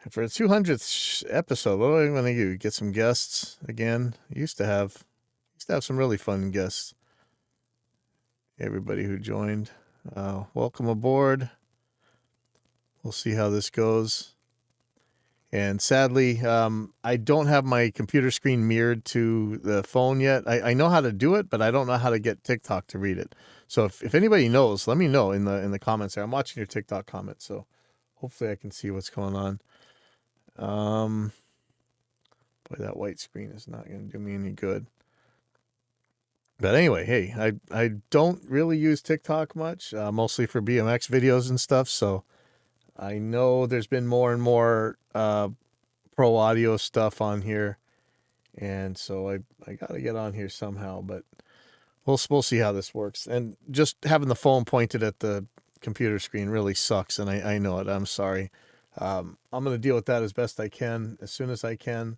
for the 200th episode, what do I want to do? Get some guests again. Used to have some really fun guests. Everybody who joined, welcome aboard. We'll see how this goes. And sadly, I don't have my computer screen mirrored to the phone yet. I know how to do it, but I don't know how to get TikTok to read it. So if anybody knows, let me know in the comments there. I'm watching your TikTok comments, so hopefully I can see what's going on. Boy, that white screen is not going to do me any good. But anyway, hey, I don't really use TikTok much, mostly for BMX videos and stuff. So I know there's been more and more pro audio stuff on here, and so I got to get on here somehow. But we'll see how this works. And just having the phone pointed at the computer screen really sucks, and I know it. I'm sorry. I'm going to deal with that as best I can, as soon as I can.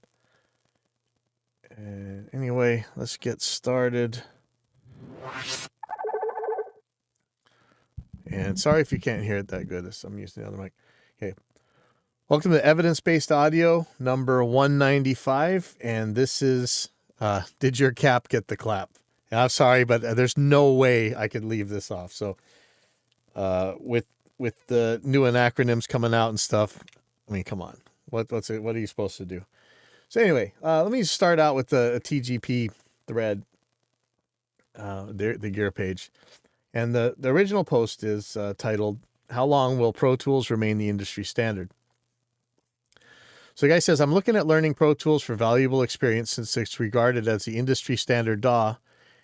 And anyway, let's get started. And sorry if you can't hear it that good. I'm using the other mic. Okay. Welcome to Evidence-Based Audio number 195. And this is, Did Your Cap Get the Clap? And I'm sorry, but there's no way I could leave this off. So with the new acronyms coming out and stuff, I mean, come on. What are you supposed to do? So anyway, let me start out with a TGP thread, the gear page. And the original post is titled, How Long Will Pro Tools Remain the Industry Standard? So the guy says, I'm looking at learning Pro Tools for valuable experience since it's regarded as the industry standard DAW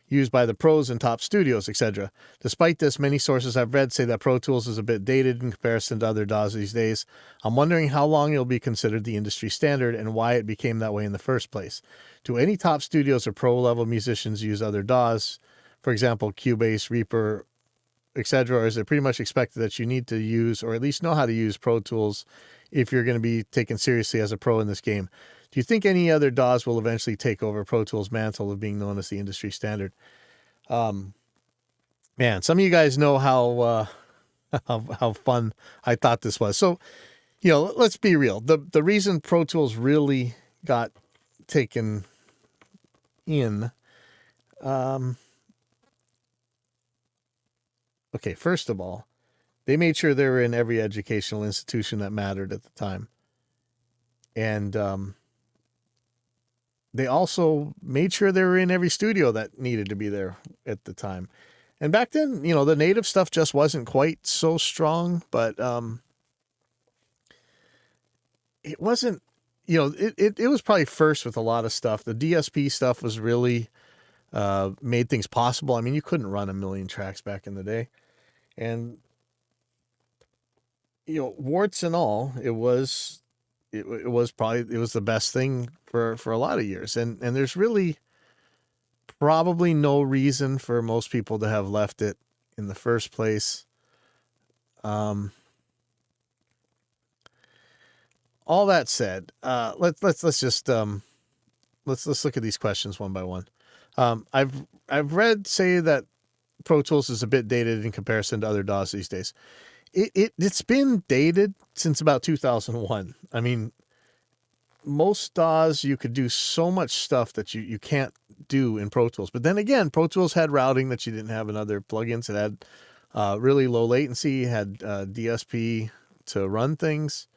used by the pros and top studios, etc. Despite this, many sources I've read say that Pro Tools is a bit dated in comparison to other DAWs these days. I'm wondering how long it'll be considered the industry standard and why it became that way in the first place. Do any top studios or pro-level musicians use other DAWs, for example, Cubase, Reaper, etc., or is it pretty much expected that you need to use or at least know how to use Pro Tools if you're going to be taken seriously as a pro in this game? Do you think any other DAWs will eventually take over Pro Tools' mantle of being known as the industry standard? Man, some of you guys know how fun I thought this was. So, let's be real. The reason Pro Tools really got taken in, okay, first of all, they made sure they were in every educational institution that mattered at the time. And they also made sure they were in every studio that needed to be there at the time. And back then, the native stuff just wasn't quite so strong, but it wasn't, it was probably first with a lot of stuff. The DSP stuff was really made things possible. I mean, you couldn't run 1 million tracks back in the day. And, warts and all, it was the best thing for a lot of years. And there's really probably no reason for most people to have left it in the first place. All that said, let's just let's look at these questions one by one. I've read say that Pro Tools is a bit dated in comparison to other DAWs these days. It's been dated since about 2001. I mean, most DAWs, you could do so much stuff that you can't do in Pro Tools. But then again, Pro Tools had routing that you didn't have in other plugins. It had really low latency, had DSP to run things.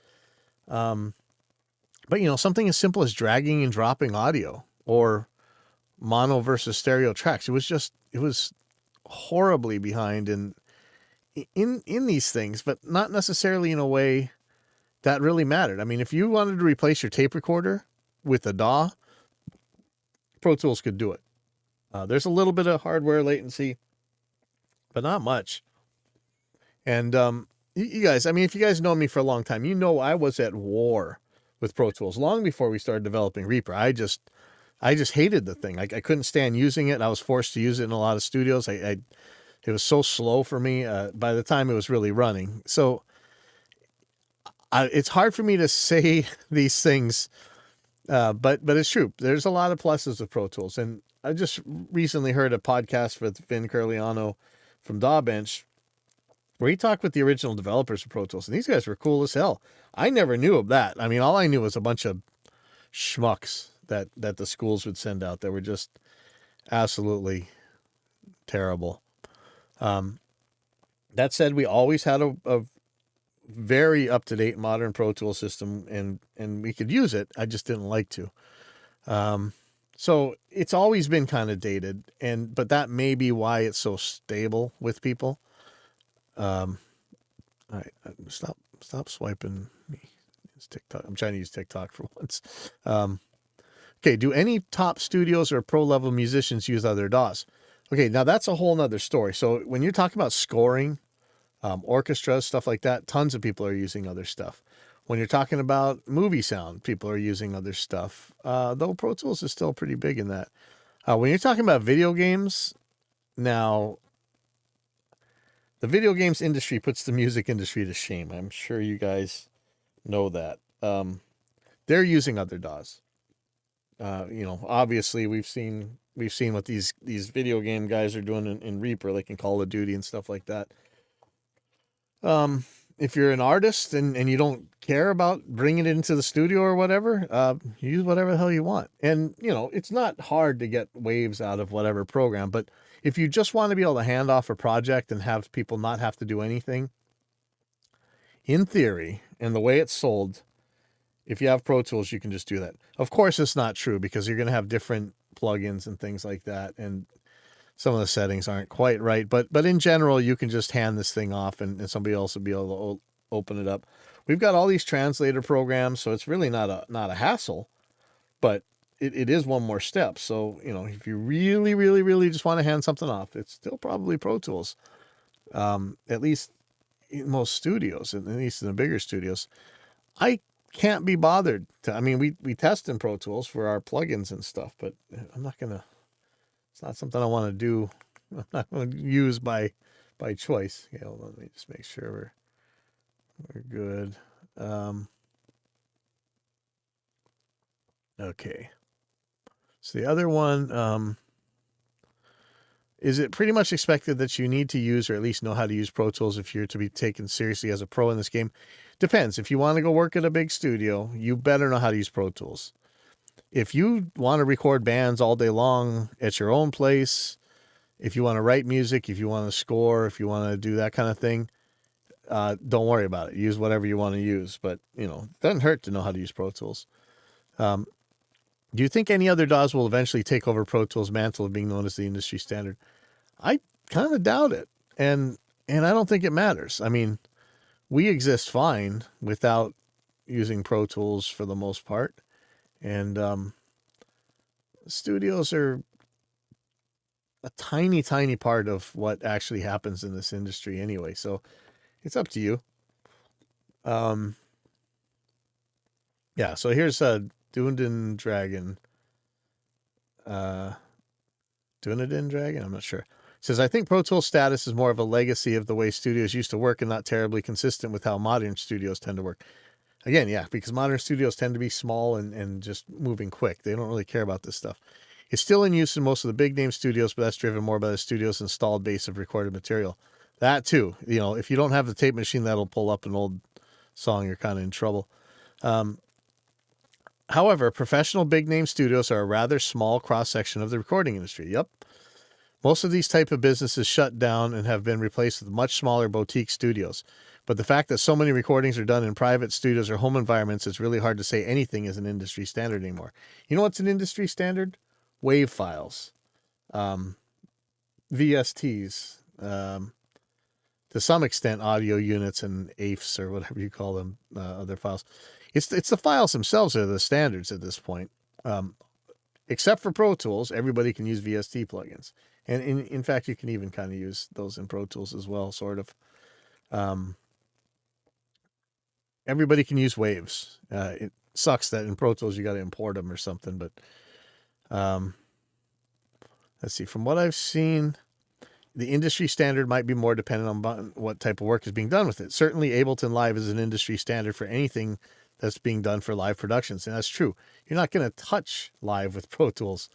But, something as simple as dragging and dropping audio or mono versus stereo tracks. It was horribly behind in these things, but not necessarily in a way that really mattered. I mean, if you wanted to replace your tape recorder with a DAW, Pro Tools could do it. There's a little bit of hardware latency, but not much. And you guys, I mean, if you guys know me for a long time, I was at war with Pro Tools long before we started developing Reaper. I just hated the thing. I couldn't stand using it. I was forced to use it in a lot of studios. It was so slow for me by the time it was really running. So it's hard for me to say these things, but it's true. There's a lot of pluses of Pro Tools. And I just recently heard a podcast with Vin Curliano from DawBench, where he talked with the original developers of Pro Tools, and these guys were cool as hell. I never knew of that. I mean, all I knew was a bunch of schmucks that the schools would send out that were just absolutely terrible. That said, we always had a very up-to-date modern Pro Tool system, and we could use it. I just didn't like to. So it's always been kind of dated, but that may be why it's so stable with people. All right, stop swiping me. It's TikTok. I'm trying to use TikTok for once. Okay, do any top studios or pro level musicians use other DAWs? Okay, now that's a whole nother story. So when you're talking about scoring, orchestras, stuff like that, tons of people are using other stuff. When you're talking about movie sound, people are using other stuff, though Pro Tools is still pretty big in that. When you're talking about video games, now, the video games industry puts the music industry to shame. I'm sure you guys know that. They're using other DAWs. Obviously we've seen what these video game guys are doing in Reaper, like in Call of Duty and stuff like that. If you're an artist and you don't care about bringing it into the studio or whatever, use whatever the hell you want. And, it's not hard to get waves out of whatever program, but if you just want to be able to hand off a project and have people not have to do anything, in theory, and the way it's sold, if you have Pro Tools, you can just do that. Of course, it's not true because you're going to have different plugins and things like that, and some of the settings aren't quite right. But in general, you can just hand this thing off, and somebody else will be able to open it up. We've got all these translator programs, so it's really not a hassle, but it is one more step. So, if you really, really, really just want to hand something off, it's still probably Pro Tools. At least in most studios, at least in the bigger studios. I can't be bothered we test in Pro Tools for our plugins and stuff, but it's not something I want to do. I'm not going to use by choice. Okay, hold on, let me just make sure we're good. Okay. So the other one, is it pretty much expected that you need to use or at least know how to use Pro Tools if you're to be taken seriously as a pro in this game? Depends. If you want to go work at a big studio, you better know how to use Pro Tools. If you want to record bands all day long at your own place, if you want to write music, if you want to score, if you want to do that kind of thing, don't worry about it. Use whatever you want to use. But, it doesn't hurt to know how to use Pro Tools. Do you think any other DAWs will eventually take over Pro Tools' mantle of being known as the industry standard? I kind of doubt it. And I don't think it matters. I mean, we exist fine without using Pro Tools for the most part. And studios are a tiny, tiny part of what actually happens in this industry anyway. So it's up to you. Yeah, so here's Dunedin Dragon. Dunedin Dragon? I'm not sure. It says, I think Pro Tools status is more of a legacy of the way studios used to work and not terribly consistent with how modern studios tend to work. Again, yeah, because modern studios tend to be small and just moving quick. They don't really care about this stuff. It's still in use in most of the big name studios, but that's driven more by the studio's installed base of recorded material. That too, if you don't have the tape machine that'll pull up an old song, you're kind of in trouble. However, professional big name studios are a rather small cross section of the recording industry. Yep. Most of these type of businesses shut down and have been replaced with much smaller boutique studios. But the fact that so many recordings are done in private studios or home environments, it's really hard to say anything is an industry standard anymore. You know what's an industry standard? Wave files, VSTs, to some extent audio units and AIFs or whatever you call them, other files. It's the files themselves that are the standards at this point. Except for Pro Tools, everybody can use VST plugins. And in fact, you can even kind of use those in Pro Tools as well, sort of. Everybody can use waves. It sucks that in Pro Tools you got to import them or something, but let's see. From what I've seen, the industry standard might be more dependent on what type of work is being done with it. Certainly, Ableton Live is an industry standard for anything that's being done for live productions, and that's true. You're not going to touch live with Pro Tools.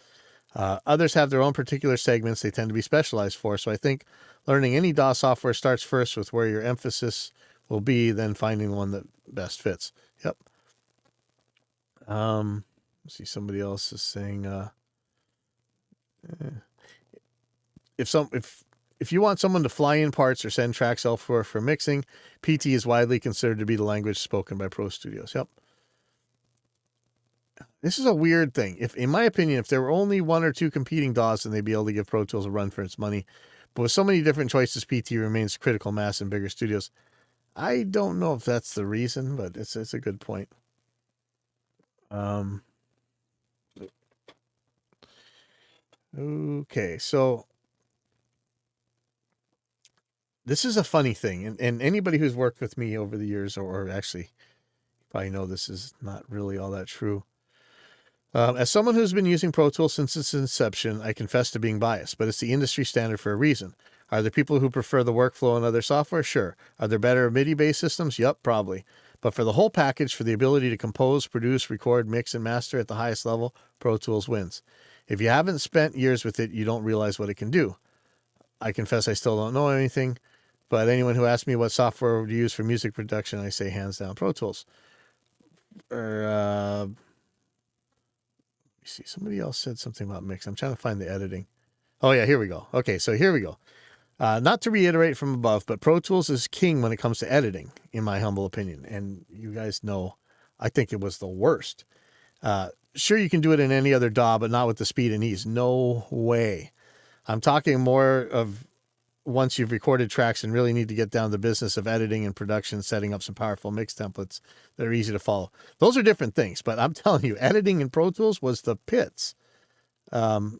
Others have their own particular segments they tend to be specialized for. So I think learning any DAW software starts first with where your emphasis will be, then finding the one that best fits. Yep. Let's see, somebody else is saying, if you want someone to fly in parts or send tracks elsewhere for mixing, PT is widely considered to be the language spoken by pro studios. Yep. This is a weird thing. In my opinion, if there were only one or two competing DAWs, then they'd be able to give Pro Tools a run for its money. But with so many different choices, PT remains critical mass in bigger studios. I don't know if that's the reason, but it's a good point. Okay, so this is a funny thing, and anybody who's worked with me over the years, or actually, you probably know this is not really all that true. As someone who's been using Pro Tools since its inception, I confess to being biased, but it's the industry standard for a reason. Are there people who prefer the workflow in other software? Sure. Are there better MIDI-based systems? Yup, probably. But for the whole package, for the ability to compose, produce, record, mix, and master at the highest level, Pro Tools wins. If you haven't spent years with it, you don't realize what it can do. I confess I still don't know anything, but anyone who asks me what software to use for music production, I say hands down Pro Tools. See, somebody else said something about mix. I'm trying to find the editing. Oh yeah, here we go. Okay, so here we go. Not to reiterate from above, but Pro Tools is king when it comes to editing, in my humble opinion. And you guys know, I think it was the worst. Sure, you can do it in any other DAW, but not with the speed and ease. No way. I'm talking more of once you've recorded tracks and really need to get down to the business of editing and production, setting up some powerful mix templates that are easy to follow. Those are different things, but I'm telling you, editing in Pro Tools was the pits. Let's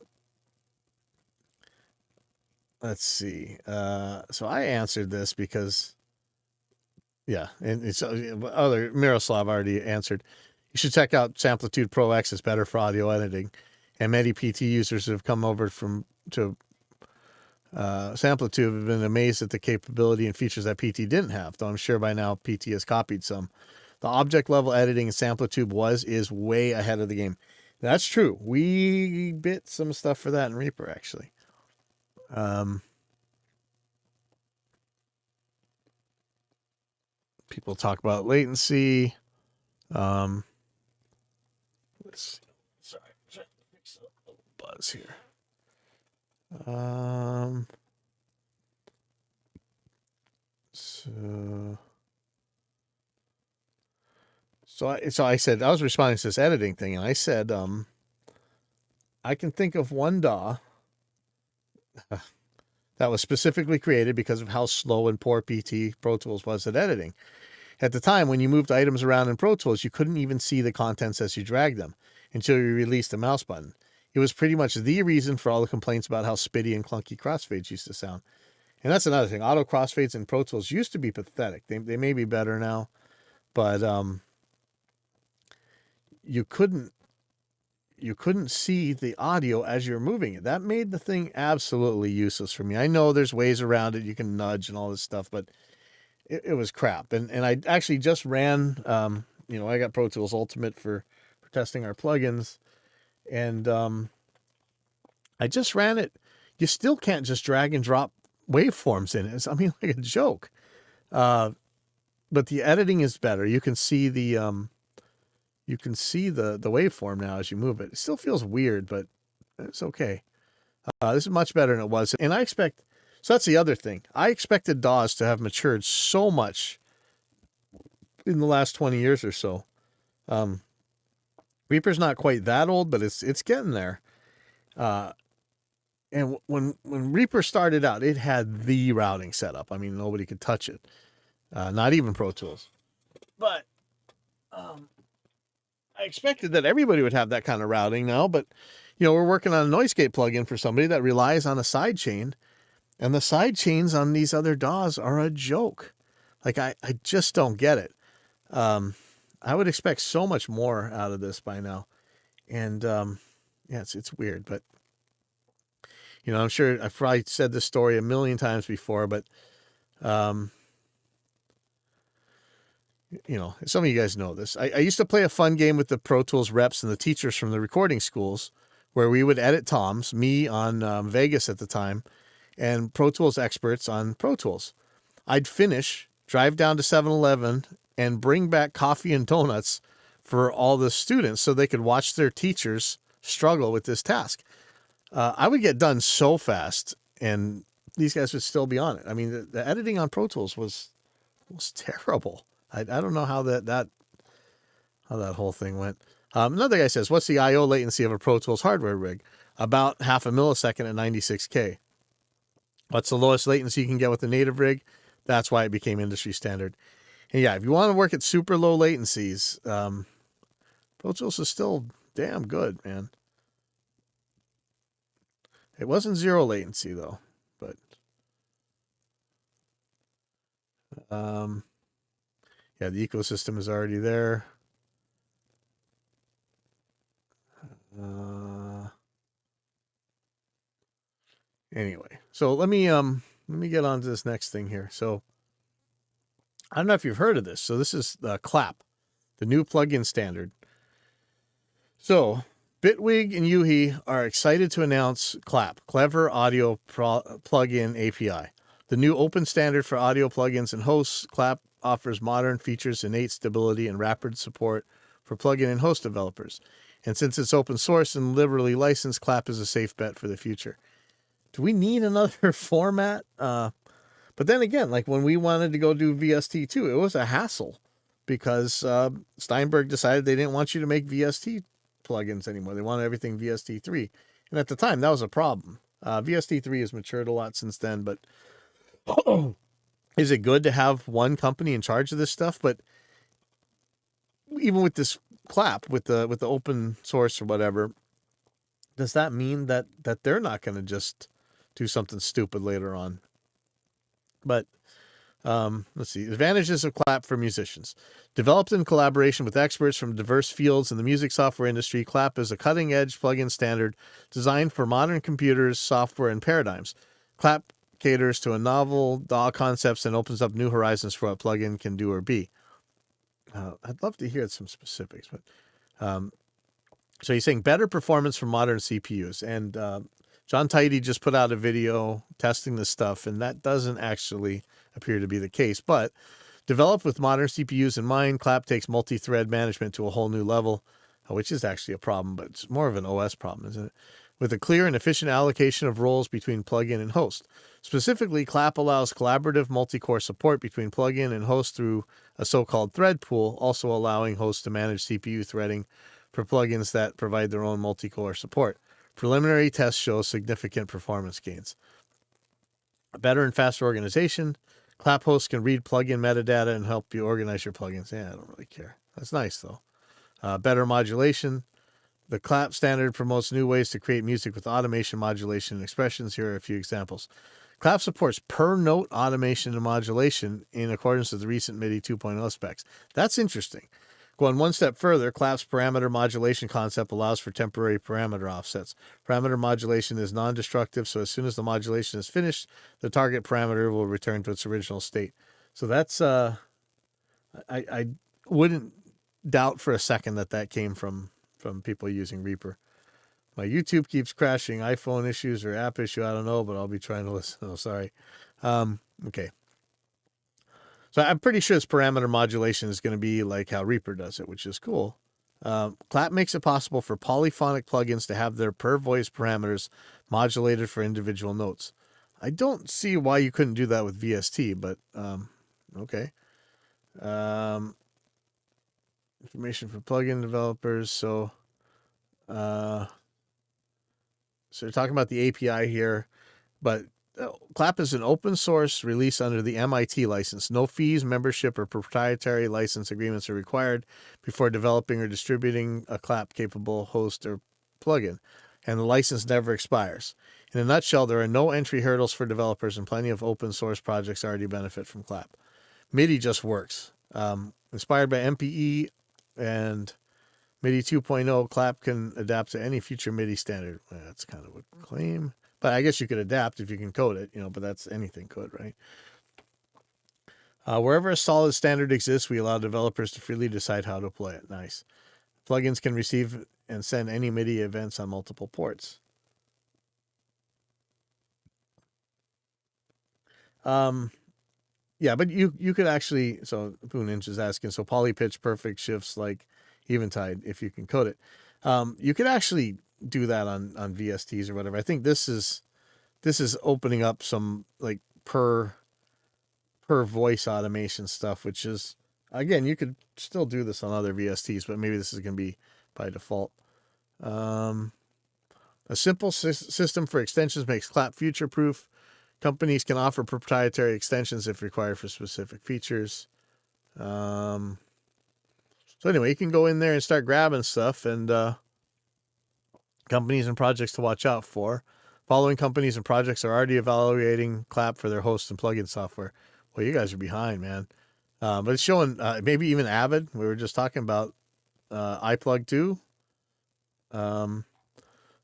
see. So I answered this because, yeah, and it's other Miroslav already answered. You should check out Samplitude Pro X. It's better for audio editing, and many PT users have come over to Samplitude have been amazed at the capability and features that PT didn't have, though I'm sure by now PT has copied some. The object level editing in Samplitude is way ahead of the game. That's true. We bit some stuff for that in Reaper, actually. People talk about latency. Let's see. Sorry, I'm trying to fix a little buzz here. So I said, I was responding to this editing thing, and I said, I can think of one DAW that was specifically created because of how slow and poor PT Pro Tools was at editing. At the time, when you moved items around in Pro Tools, you couldn't even see the contents as you dragged them until you released the mouse button. It was pretty much the reason for all the complaints about how spitty and clunky crossfades used to sound. And that's another thing. Auto crossfades in Pro Tools used to be pathetic. They may be better now, but you couldn't see the audio as you're moving it. That made the thing absolutely useless for me. I know there's ways around it. You can nudge and all this stuff, but it was crap. And I actually just ran, I got Pro Tools Ultimate for testing our plugins, and I just ran it. You still can't just drag and drop waveforms in it. Like a joke. But the editing is better. You can see the waveform now as you move it. It still feels weird, but it's okay. This is much better than it was. And so that's the other thing. I expected DAWs to have matured so much in the last 20 years or so. Reaper's not quite that old, but it's getting there. And when Reaper started out, it had the routing setup. Nobody could touch it. Not even Pro Tools. But I expected that everybody would have that kind of routing now, but we're working on a Noisegate plugin for somebody that relies on a sidechain, and the sidechains on these other DAWs are a joke. I just don't get it. I would expect so much more out of this by now. And it's weird, but I'm sure I've probably said this story a million times before, but some of you guys know this. I used to play a fun game with the Pro Tools reps and the teachers from the recording schools where we would edit toms, me on Vegas at the time, and Pro Tools experts on Pro Tools. I'd finish, drive down to 7-Eleven, and bring back coffee and donuts for all the students so they could watch their teachers struggle with this task. I would get done so fast, and these guys would still be on it. I mean, the editing on Pro Tools was terrible. I don't know how that whole thing went. Another guy says, what's the I/O latency of a Pro Tools hardware rig? About half a millisecond at 96K. What's the lowest latency you can get with a native rig? That's why it became industry standard. And yeah, if you want to work at super low latencies, Pro Tools is still damn good, man. It wasn't zero latency though, but yeah, the ecosystem is already there. Anyway, so let me get on to this next thing here. So I don't know if you've heard of this. So this is Clap, the new plugin standard. So Bitwig and Yuhi are excited to announce Clap, Clever Audio Plugin API. The new open standard for audio plugins and hosts. Clap offers modern features, innate stability, and rapid support for plugin and host developers. And since it's open source and liberally licensed, Clap is a safe bet for the future. Do we need another format? But then again, like when we wanted to go do VST2, it was a hassle because Steinberg decided they didn't want you to make VST plugins anymore. They wanted everything VST3. And at the time, that was a problem. VST3 has matured a lot since then, but is it good to have one company in charge of this stuff? But even with this Clap, with the open source or whatever, does that mean that they're not going to just do something stupid later on? But let's see. Advantages of Clap for musicians. Developed in collaboration with experts from diverse fields in the music software industry, Clap is a cutting-edge plugin standard designed for modern computers, software, and paradigms. Clap caters to a novel DAW concepts and opens up new horizons for what plugin can do or be. I'd love to hear some specifics, but so he's saying better performance from modern CPUs. And John Tidy just put out a video testing this stuff, and that doesn't actually appear to be the case. But developed with modern CPUs in mind, Clap takes multi-thread management to a whole new level, which is actually a problem, but it's more of an OS problem, isn't it? With a clear and efficient allocation of roles between plugin and host. Specifically, Clap allows collaborative multi-core support between plugin and host through a so-called thread pool, also allowing hosts to manage CPU threading for plugins that provide their own multi-core support. Preliminary tests show significant performance gains. A better and faster organization. Clap hosts can read plugin metadata and help you organize your plugins. Yeah, I don't really care. That's nice, though. Better modulation. The Clap standard promotes new ways to create music with automation, modulation, and expressions. Here are a few examples. Clap supports per-note automation and modulation in accordance with the recent MIDI 2.0 specs. That's interesting. Going one step further, Clap's parameter modulation concept allows for temporary parameter offsets. Parameter modulation is non-destructive, so as soon as the modulation is finished, the target parameter will return to its original state. So that's, I wouldn't doubt for a second that came from people using Reaper. My YouTube keeps crashing. iPhone issues or app issue, I don't know, but I'll be trying to listen. Oh, sorry. Okay. So I'm pretty sure this parameter modulation is going to be like how Reaper does it, which is cool. Clap makes it possible for polyphonic plugins to have their per voice parameters modulated for individual notes. I don't see why you couldn't do that with VST, but okay. Information for plugin developers. So they're talking about the API here, but Clap is an open source release under the MIT license. No fees, membership, or proprietary license agreements are required before developing or distributing a Clap capable host or plugin, and the license never expires. In a nutshell, there are no entry hurdles for developers, and plenty of open source projects already benefit from Clap. MIDI just works. Inspired by MPE and MIDI 2.0, Clap can adapt to any future MIDI standard. Well, that's kind of a claim. But I guess you could adapt if you can code it, but that's anything could, right? Wherever a solid standard exists, we allow developers to freely decide how to apply it. Nice. Plugins can receive and send any MIDI events on multiple ports. Yeah, but you could actually, so Poo Ninja is asking, so poly pitch perfect shifts like Eventide, if you can code it. You could actually do that on VSTs or whatever. I think this is opening up some like per voice automation stuff, which is, again, you could still do this on other VSTs, but maybe this is going to be by default. A simple system for extensions makes Clap future proof. Companies can offer proprietary extensions if required for specific features. So anyway, you can go in there and start grabbing stuff, and companies and projects to watch out for. Following companies and projects are already evaluating Clap for their host and plugin software. Well, you guys are behind, man. But it's showing maybe even Avid. We were just talking about iPlug 2.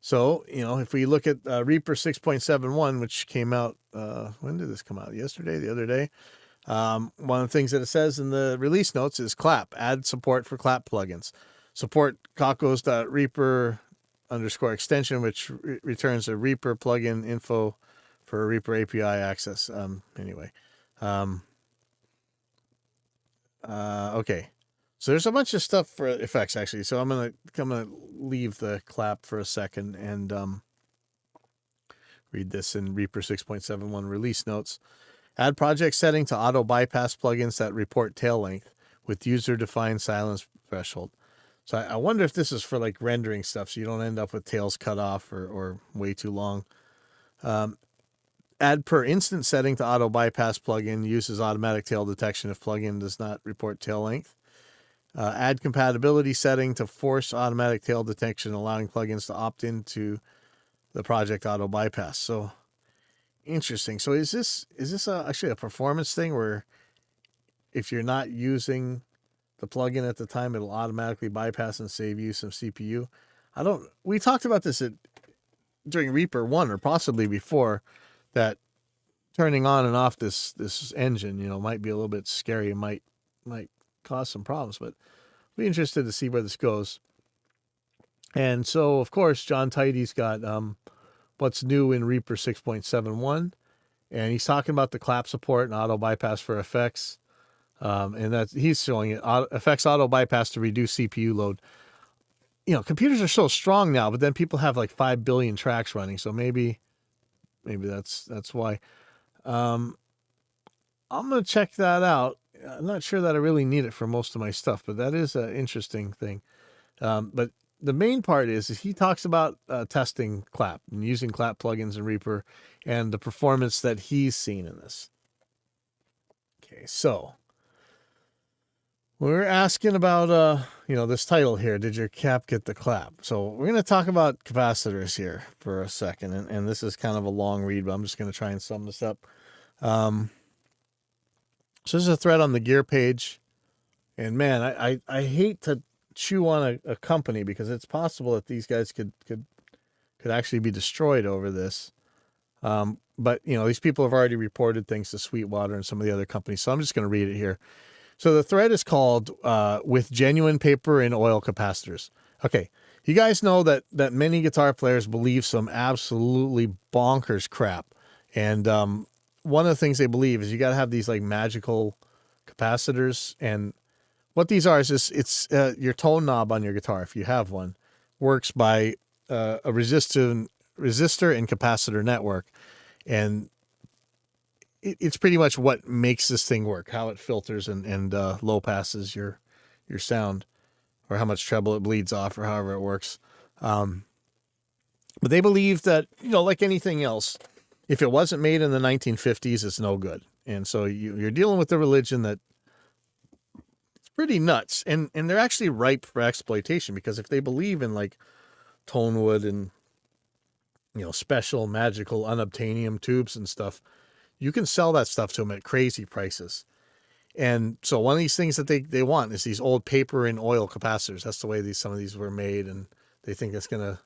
So, if we look at Reaper 6.71, which came out, when did this come out? Yesterday, the other day. One of the things that it says in the release notes is Clap, add support for Clap plugins. Support Cockos.Reaper_extension, which returns a Reaper plugin info for Reaper API access. Okay. So there's a bunch of stuff for effects, actually. So I'm gonna leave the Clap for a second and read this in Reaper 6.71 release notes. Add project setting to auto bypass plugins that report tail length with user-defined silence threshold. So I wonder if this is for like rendering stuff, so you don't end up with tails cut off or way too long. Add per instance setting to auto bypass plugin uses automatic tail detection if plugin does not report tail length. Add compatibility setting to force automatic tail detection, allowing plugins to opt into the project auto bypass. So interesting. So is this actually a performance thing where if you're not using the plugin at the time, it'll automatically bypass and save you some CPU? We talked about this during Reaper 1 or possibly before, that turning on and off this engine, might be a little bit scary. It might cause some problems, but be interested to see where this goes. And so, of course, John Tidy's got what's new in Reaper 6.71, and he's talking about the Clap support and auto bypass for effects, and that he's showing it effects auto bypass to reduce CPU load. Computers are so strong now, but then people have like 5 billion tracks running, so maybe that's why. I'm gonna check that out. I'm not sure that I really need it for most of my stuff, but that is an interesting thing. But the main part is he talks about testing Clap and using Clap plugins in Reaper and the performance that he's seen in this. Okay, so we're asking about this title here. Did your cap get the clap? So we're going to talk about capacitors here for a second, and this is kind of a long read, but I'm just going to try and sum this up. So there's a thread on the gear page, and man, I hate to chew on a company because it's possible that these guys could actually be destroyed over this. But these people have already reported things to Sweetwater and some of the other companies, so I'm just going to read it here. So the thread is called With Genuine Paper and Oil Capacitors. Okay, you guys know that many guitar players believe some absolutely bonkers crap, and one of the things they believe is you got to have these like magical capacitors, and what these are is it's your tone knob on your guitar, if you have one, works by a resistor and capacitor network, and it's pretty much what makes this thing work, how it filters and low passes your sound, or how much treble it bleeds off, or however it works. But they believe that, like anything else, if it wasn't made in the 1950s, it's no good. And so you're dealing with a religion that it's pretty nuts, and they're actually ripe for exploitation, because if they believe in like Tonewood and special magical unobtainium tubes and stuff, you can sell that stuff to them at crazy prices. And so one of these things that they want is these old paper and oil capacitors. That's the way some of these were made, and they think that's going to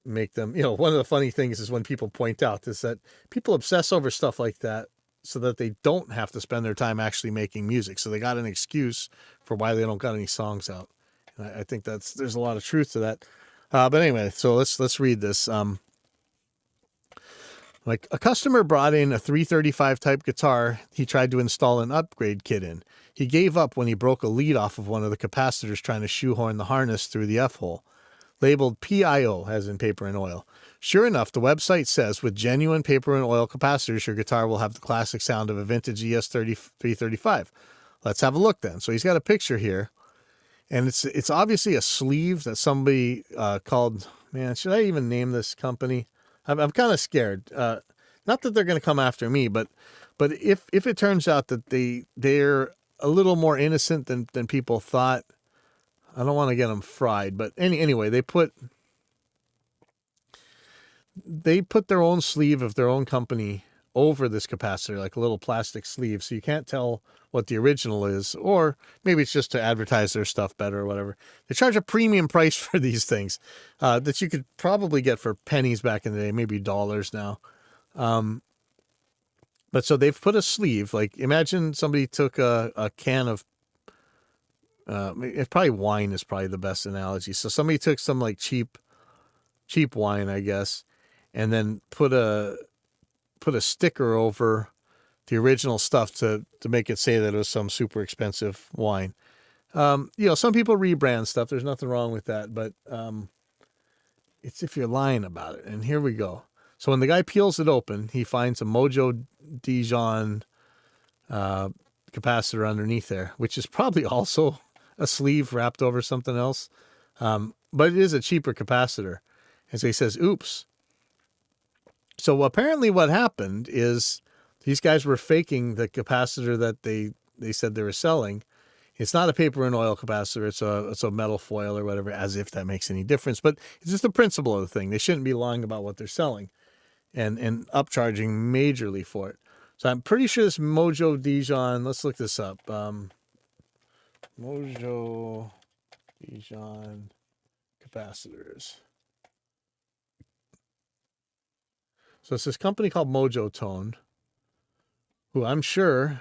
make them, one of the funny things is when people point out is that people obsess over stuff like that so that they don't have to spend their time actually making music. So they got an excuse for why they don't got any songs out. I think there's a lot of truth to that. But anyway, so let's read this. Like a customer brought in a 335 type guitar he tried to install an upgrade kit in. He gave up when he broke a lead off of one of the capacitors trying to shoehorn the harness through the F-hole. Labeled PIO, as in paper and oil. Sure enough, the website says with genuine paper and oil capacitors, your guitar will have the classic sound of a vintage ES30 335. Let's have a look then. So he's got a picture here, and it's obviously a sleeve that somebody called, man, should I even name this company? I'm kind of scared. Not that they're going to come after me, but if it turns out that they're a little more innocent than people thought, I don't want to get them fried. But anyway, they put their own sleeve of their own company over this capacitor, like a little plastic sleeve, so you can't tell what the original is, or maybe it's just to advertise their stuff better or whatever. They charge a premium price for these things that you could probably get for pennies back in the day, maybe dollars now. But so they've put a sleeve, like imagine somebody took a can of, probably wine is probably the best analogy. So somebody took some like cheap wine, I guess, and then put a sticker over the original stuff to make it say that it was some super expensive wine. Some people rebrand stuff. There's nothing wrong with that, but it's if you're lying about it. And here we go. So when the guy peels it open, he finds a Mojo Dijon capacitor underneath there, which is probably also a sleeve wrapped over something else. But it is a cheaper capacitor. And so he says, oops. So apparently what happened is these guys were faking the capacitor that they said they were selling. It's not a paper and oil capacitor. It's a metal foil or whatever, as if that makes any difference. But it's just the principle of the thing. They shouldn't be lying about what they're selling and upcharging majorly for it. So I'm pretty sure this Mojo Dijon, let's look this up. Mojo Dijon capacitors. So it's this company called Mojo Tone, who I'm sure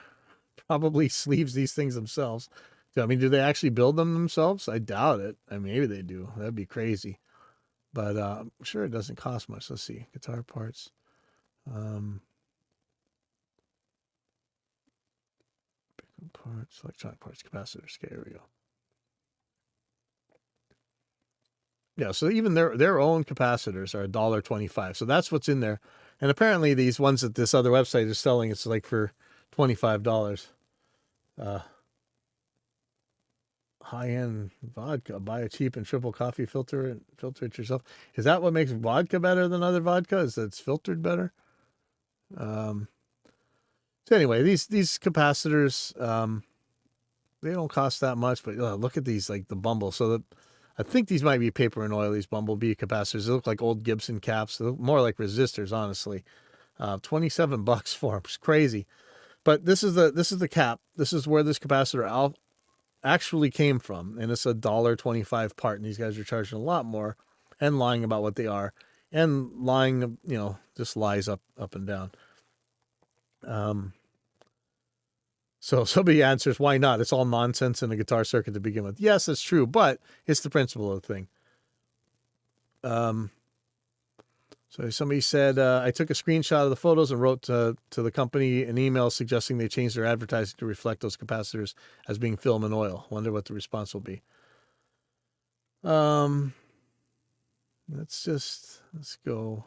probably sleeves these things themselves. I mean, do they actually build them themselves? I doubt it. I mean, maybe they do. That'd be crazy. But I'm sure it doesn't cost much. Let's see. Guitar parts. Parts, electronic parts, capacitors. Okay, here we go. Yeah, so even their own capacitors are $1.25. So that's what's in there. And apparently these ones that this other website is selling, it's like for $25. High-end vodka. Buy a cheap and triple coffee filter and filter it yourself. Is that what makes vodka better than other vodka? Is that it's filtered better? So anyway, these capacitors, they don't cost that much, but look at these, like the Bumble. So I think these might be paper and oil, these Bumblebee capacitors. They look like old Gibson caps. They look more like resistors, honestly. $27 for them. It's crazy. But this is the cap. This is where this capacitor actually came from. And it's $1.25 part. And these guys are charging a lot more and lying about what they are. And lying, just lies up and down. So somebody answers, why not? It's all nonsense in a guitar circuit to begin with. Yes, that's true, but it's the principle of the thing. So somebody said, I took a screenshot of the photos and wrote to the company an email suggesting they change their advertising to reflect those capacitors as being film and oil. Wonder what the response will be. Let's go.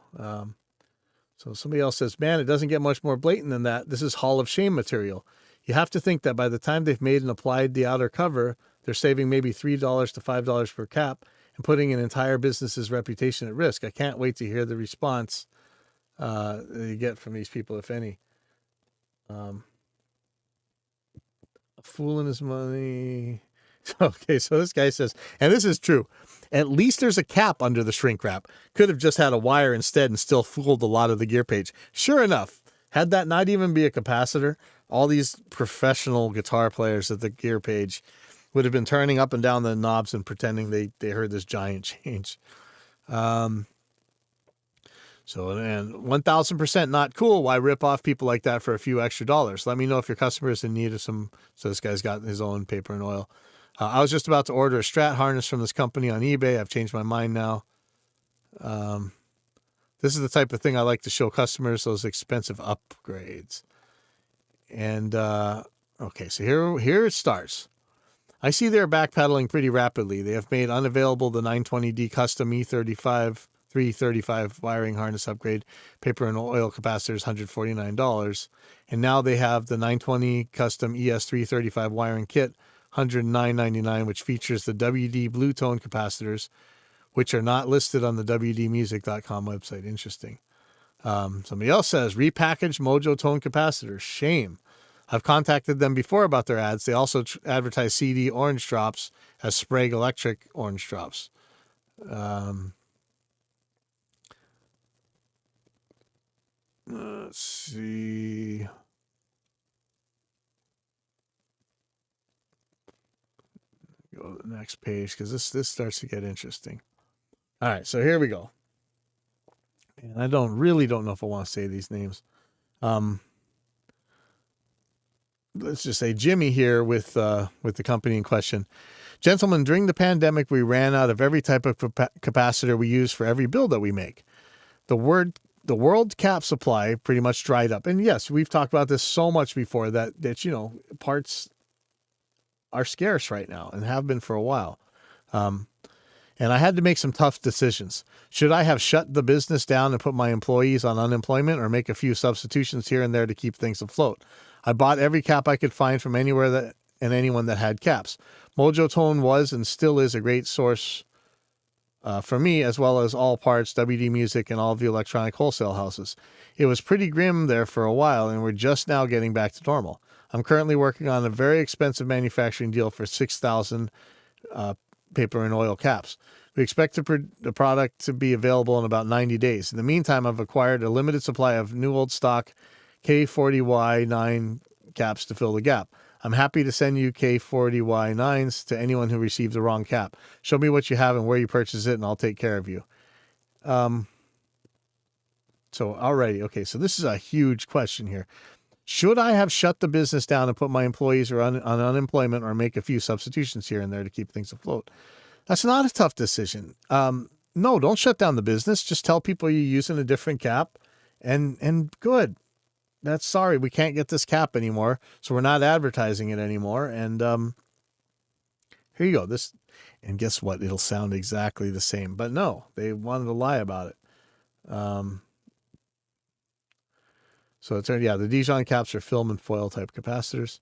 So somebody else says, man, it doesn't get much more blatant than that. This is Hall of Shame material. You have to think that by the time they've made and applied the outer cover, they're saving maybe $3 to $5 per cap and putting an entire business's reputation at risk. I can't wait to hear the response that you get from these people, if any. A fool in his money. Okay, so this guy says, and this is true, at least there's a cap under the shrink wrap. Could have just had a wire instead and still fooled a lot of the gear page. Sure enough, had that not even be a capacitor, all these professional guitar players at the gear page would have been turning up and down the knobs and pretending they heard this giant change. And 1,000% not cool. Why rip off people like that for a few extra dollars? Let me know if your customer is in need of some. So this guy's got his own paper and oil. I was just about to order a Strat harness from this company on eBay. I've changed my mind now. This is the type of thing I like to show customers, those expensive upgrades. And, okay, so here it starts. I see they're backpedaling pretty rapidly. They have made unavailable the 920D custom E335 wiring harness upgrade, paper and oil capacitors, $149. And now they have the 920 custom ES335 wiring kit, $109.99, which features the WD Blue Tone capacitors, which are not listed on the WDmusic.com website. Interesting. Somebody else says, repackaged Mojo Tone capacitors. Shame. I've contacted them before about their ads. They also advertise CD orange drops as Sprague Electric orange drops. Let's see. Go to the next page because this starts to get interesting. All right, so here we go. And I really don't know if I want to say these names. Let's just say Jimmy here with the company in question. Gentlemen, during the pandemic, we ran out of every type of capacitor we use for every build that we make. The world cap supply pretty much dried up. And yes, we've talked about this so much before that parts are scarce right now and have been for a while. And I had to make some tough decisions. Should I have shut the business down and put my employees on unemployment, or make a few substitutions here and there to keep things afloat? I bought every cap I could find from anywhere and anyone that had caps. Mojo Tone was and still is a great source for me, as well as All Parts, WD Music, and all of the electronic wholesale houses. It was pretty grim there for a while, and we're just now getting back to normal. I'm currently working on a very expensive manufacturing deal for 6,000 paper and oil caps. We expect the product to be available in about 90 days. In the meantime, I've acquired a limited supply of new old stock K40Y9 caps to fill the gap. I'm happy to send you K40Y9s to anyone who received the wrong cap. Show me what you have and where you purchase it, and I'll take care of you. So alrighty, okay, so this is a huge question here. Should I have shut the business down and put my employees on unemployment, or make a few substitutions here and there to keep things afloat? That's not a tough decision. No, don't shut down the business. Just tell people you're using a different cap, and good. That's sorry, we can't get this cap anymore, so we're not advertising it anymore. And here you go. And guess what? It'll sound exactly the same. But no, they wanted to lie about it. So it turned, the Dijon caps are film and foil type capacitors.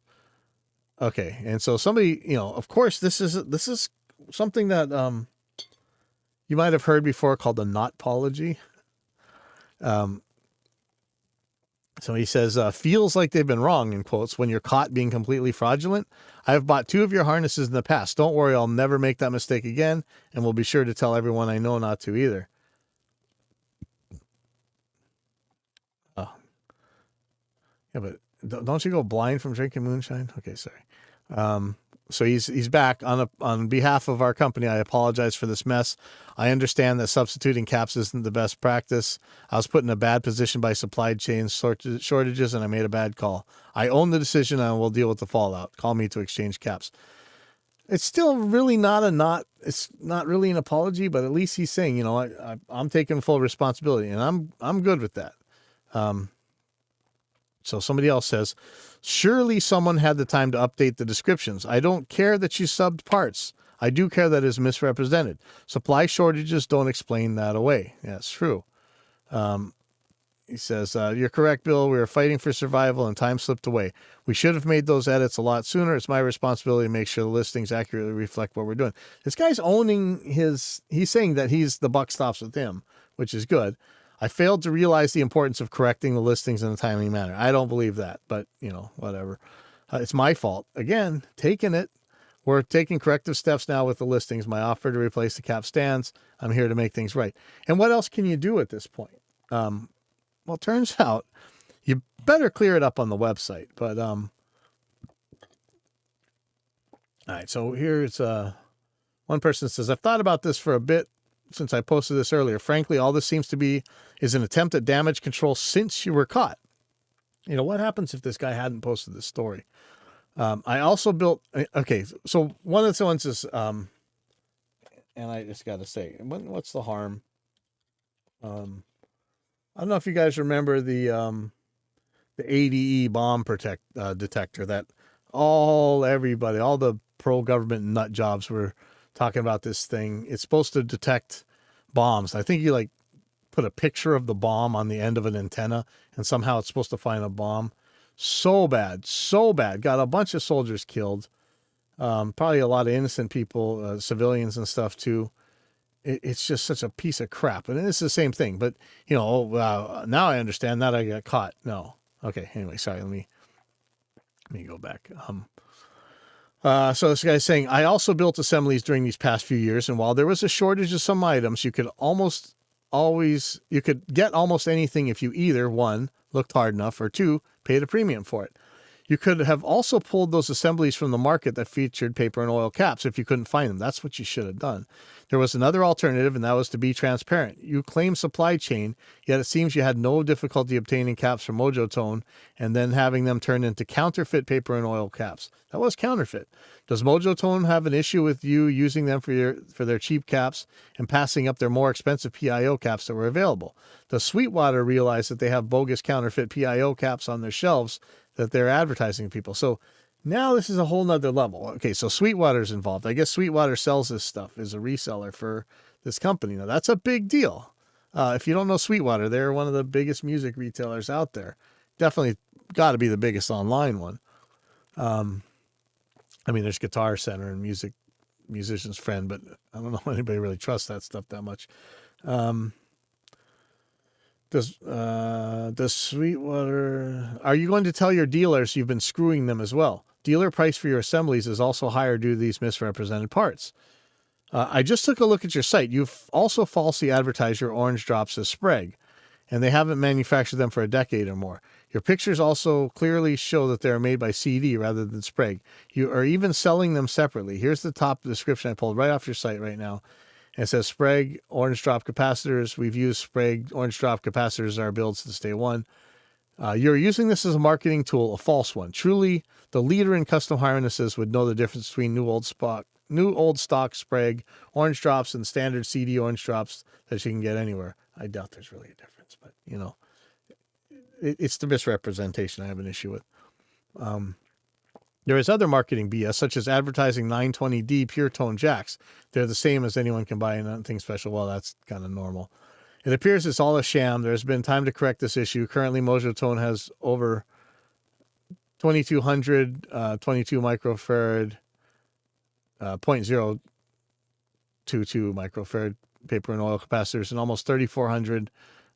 Okay, and so somebody, of course, this is something that you might have heard before, called the Notpology. So he says, feels like they've been wrong, in quotes, when you're caught being completely fraudulent. I have bought 2 of your harnesses in the past. Don't worry, I'll never make that mistake again, and will be sure to tell everyone I know not to either. Oh. Yeah, but don't you go blind from drinking moonshine? Okay, sorry. So he's back on behalf of our company. I apologize for this mess. I understand that substituting caps isn't the best practice. I was put in a bad position by supply chain shortages, and I made a bad call. I own the decision, and will deal with the fallout. Call me to exchange caps. It's still really it's not really an apology, but at least he's saying, I'm taking full responsibility, and I'm good with that. So somebody else says, surely someone had the time to update the descriptions. I don't care that you subbed parts. I do care that it is misrepresented. Supply shortages don't explain that away. Yeah, it's true. He says, you're correct, Bill. We were fighting for survival and time slipped away. We should have made those edits a lot sooner. It's my responsibility to make sure the listings accurately reflect what we're doing. This guy's he's saying that the buck stops with him, which is good. I failed to realize the importance of correcting the listings in a timely manner. I don't believe that, but whatever. It's my fault. Again, taking it. We're taking corrective steps now with the listings. My offer to replace the cap stands. I'm here to make things right. And what else can you do at this point? Well, it turns out you better clear it up on the website. But all right, so here's one person says, I've thought about this for a bit since I posted this earlier. Frankly, all this seems to be is an attempt at damage control since you were caught. What happens if this guy hadn't posted this story? I also built, okay, so one of the ones is, and I just got to say, what's the harm? I don't know if you guys remember the ADE bomb detector that all the pro-government nut jobs were talking about this thing. It's supposed to detect bombs. I think you like put a picture of the bomb on the end of an antenna and somehow it's supposed to find a bomb. So bad. Got a bunch of soldiers killed. Probably a lot of innocent people, civilians and stuff too. It's just such a piece of crap. And it's the same thing. But, now I understand that I got caught. No. Okay. Anyway, sorry. Let me go back. So this guy's saying, I also built assemblies during these past few years. And while there was a shortage of some items, you could get almost anything if you either, one, looked hard enough, or two, paid a premium for it. You could have also pulled those assemblies from the market that featured paper and oil caps if you couldn't find them. That's what you should have done. There was another alternative, and that was to be transparent. You claim supply chain, yet it seems you had no difficulty obtaining caps from Mojotone and then having them turned into counterfeit paper and oil caps. That was counterfeit. Does Mojotone have an issue with you using them for their cheap caps and passing up their more expensive PIO caps that were available? Does Sweetwater realize that they have bogus counterfeit PIO caps on their shelves that they're advertising to people? So now this is a whole nother level. Okay, so Sweetwater's involved. I guess Sweetwater sells this stuff, is a reseller for this company. Now that's a big deal. If you don't know Sweetwater, they're one of the biggest music retailers out there. Definitely got to be the biggest online one. There's Guitar Center and Musician's Friend, but I don't know if anybody really trusts that stuff that much. Does Sweetwater, are you going to tell your dealers you've been screwing them as well? Dealer price for your assemblies is also higher due to these misrepresented parts. I just took a look at your site. You've also falsely advertised your orange drops as Sprague, and they haven't manufactured them for a decade or more. Your pictures also clearly show that they're made by CD rather than Sprague. You are even selling them separately. Here's the top description I pulled right off your site right now. And it says Sprague orange drop capacitors. We've used Sprague orange drop capacitors in our builds since day one. You're using this as a marketing tool, a false one. Truly, the leader in custom harnesses would know the difference between new old stock Sprague orange drops and standard CD orange drops that you can get anywhere. I doubt there's really a difference, but it's the misrepresentation I have an issue with. There is other marketing BS, such as advertising 920D pure tone jacks. They're the same as anyone can buy and nothing special. Well, that's kind of normal. It appears it's all a sham. There's been time to correct this issue. Currently, Mojotone has over 2,200 22 microfarad, 0.022 microfarad paper and oil capacitors and almost 3,400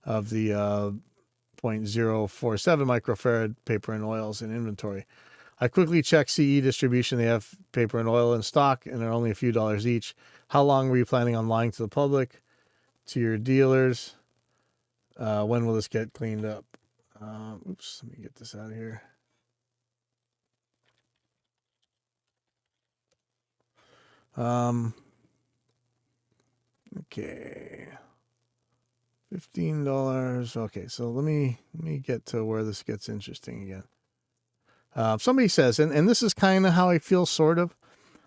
of the 0.047 microfarad paper and oils in inventory. I quickly checked CE distribution. They have paper and oil in stock, and they're only a few dollars each. How long were you planning on lying to the public, to your dealers? When will this get cleaned up? Let me get this out of here. Okay. $15. Okay, so let me get to where this gets interesting again. Somebody says, and this is kind of how I feel, sort of.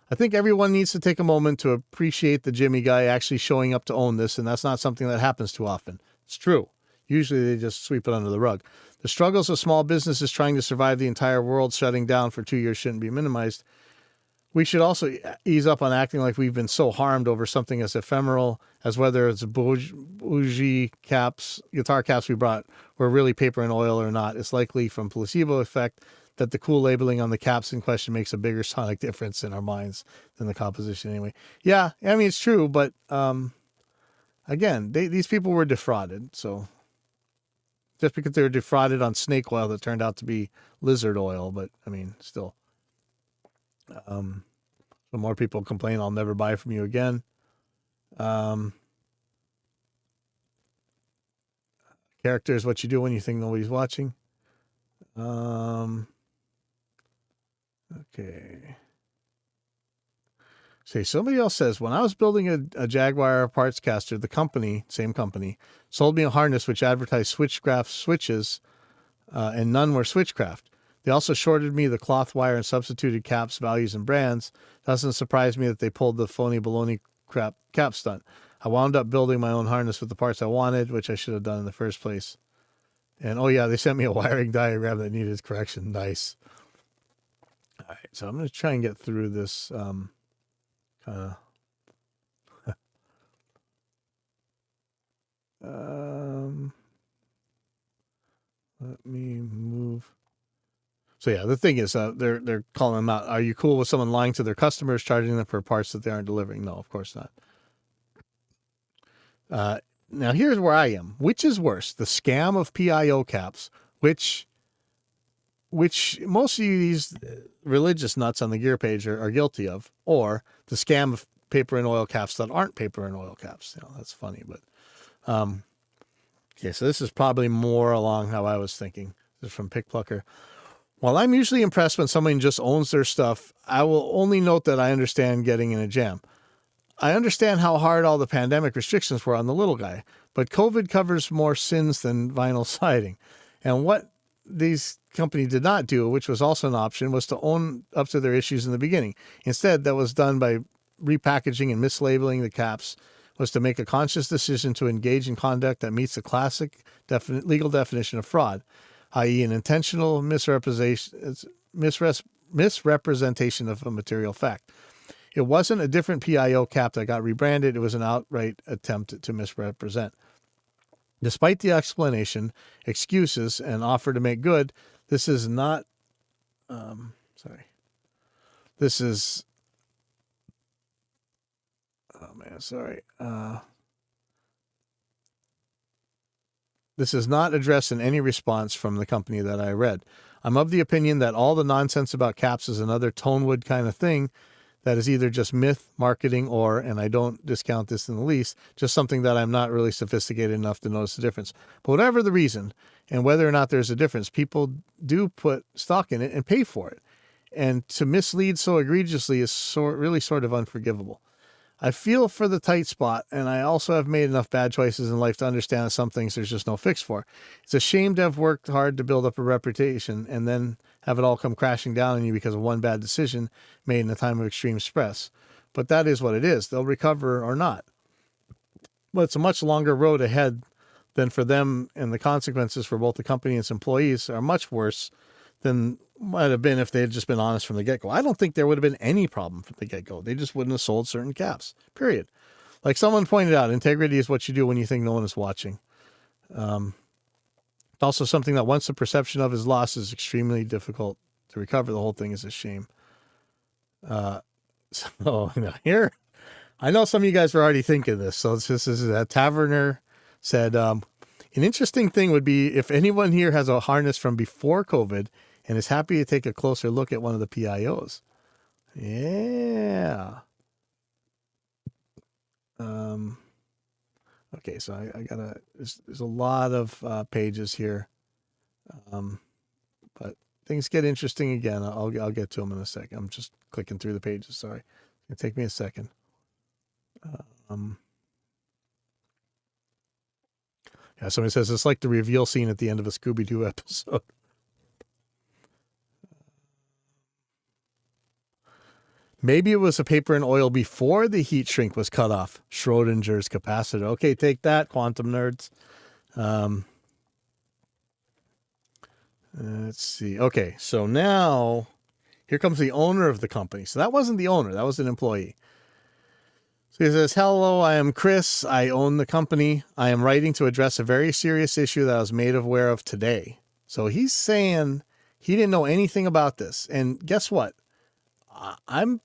I think everyone needs to take a moment to appreciate the Jimmy guy actually showing up to own this, and that's not something that happens too often. It's true. Usually they just sweep it under the rug. The struggles of small businesses trying to survive the entire world shutting down for 2 years shouldn't be minimized. We should also ease up on acting like we've been so harmed over something as ephemeral as whether it's bougie caps, guitar caps we brought were really paper and oil or not. It's likely from placebo effect that the cool labeling on the caps in question makes a bigger sonic difference in our minds than the composition anyway. Yeah, I mean, it's true, but again, these people were defrauded. So just because they were defrauded on snake oil that turned out to be lizard oil, but I mean, still. So more people complain, I'll never buy from you again. Character is what you do when you think nobody's watching. Okay. See, somebody else says, when I was building a Jaguar parts caster, the company, same company, sold me a harness which advertised Switchcraft switches, and none were Switchcraft. They also shorted me the cloth wire and substituted caps, values, and brands. Doesn't surprise me that they pulled the phony baloney crap cap stunt. I wound up building my own harness with the parts I wanted, which I should have done in the first place. And oh yeah, they sent me a wiring diagram that needed correction. Nice. All right, so I'm going to try and get through this kind of. Let me move. So yeah, the thing is, they're calling them out. Are you cool with someone lying to their customers, charging them for parts that they aren't delivering? No, of course not. Now here's where I am. Which is worse, the scam of PIO caps, which most of these religious nuts on the gear page are guilty of, or the scam of paper and oil caps that aren't paper and oil caps? That's funny, but okay. So this is probably more along how I was thinking. This is from Pickplucker. While I'm usually impressed when someone just owns their stuff, I will only note that I understand getting in a jam. I understand how hard all the pandemic restrictions were on the little guy, but COVID covers more sins than vinyl siding. And what these company did not do, which was also an option, was to own up to their issues in the beginning. Instead, that was done by repackaging and mislabeling the caps, was to make a conscious decision to engage in conduct that meets the classic legal definition of fraud, i.e. an intentional misrepresentation of a material fact. It wasn't a different PIO cap that got rebranded. It was an outright attempt to misrepresent. Despite the explanation, excuses, and offer to make good, this is not, this is, this is not addressed in any response from the company that I read. I'm of the opinion that all the nonsense about caps is another Tonewood kind of thing that is either just myth, marketing, or, and I don't discount this in the least, just something that I'm not really sophisticated enough to notice the difference. But whatever the reason, and whether or not there's a difference, people do put stock in it and pay for it. And to mislead so egregiously is really sort of unforgivable. I feel for the tight spot, and I also have made enough bad choices in life to understand that some things there's just no fix for. It's a shame to have worked hard to build up a reputation and then have it all come crashing down on you because of one bad decision made in a time of extreme stress. But that is what it is. They'll recover or not. But it's a much longer road ahead than for them, and the consequences for both the company and its employees are much worse than might have been if they had just been honest from the get-go. I don't think there would have been any problem from the get-go. They just wouldn't have sold certain caps, period. Like someone pointed out, integrity is what you do when you think no one is watching. It's also something that once the perception of is lost is extremely difficult to recover. The whole thing is a shame. Here, I know some of you guys are already thinking this. So this is a Taverner said, an interesting thing would be if anyone here has a harness from before COVID and is happy to take a closer look at one of the PIOs. Yeah. Okay, so I gotta, there's a lot of pages here. But things get interesting again. I'll get to them in a second. I'm just clicking through the pages. Sorry. It'll take me a second. Yeah, somebody says it's like the reveal scene at the end of a Scooby-Doo episode. Maybe it was a paper and oil before the heat shrink was cut off. Schrodinger's capacitor. Okay, take that, quantum nerds. Let's see. Okay, so now here comes the owner of the company. So that wasn't the owner. That was an employee. So he says, hello, I am Chris. I own the company. I am writing to address a very serious issue that I was made aware of today. So he's saying he didn't know anything about this. And guess what? I'm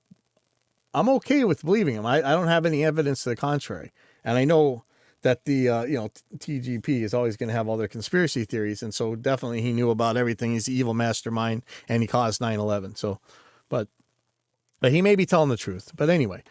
okay with believing him. I don't have any evidence to the contrary. And I know that the, TGP is always going to have all their conspiracy theories. And so definitely he knew about everything. He's the evil mastermind and he caused 9/11. So, but he may be telling the truth. But anyway,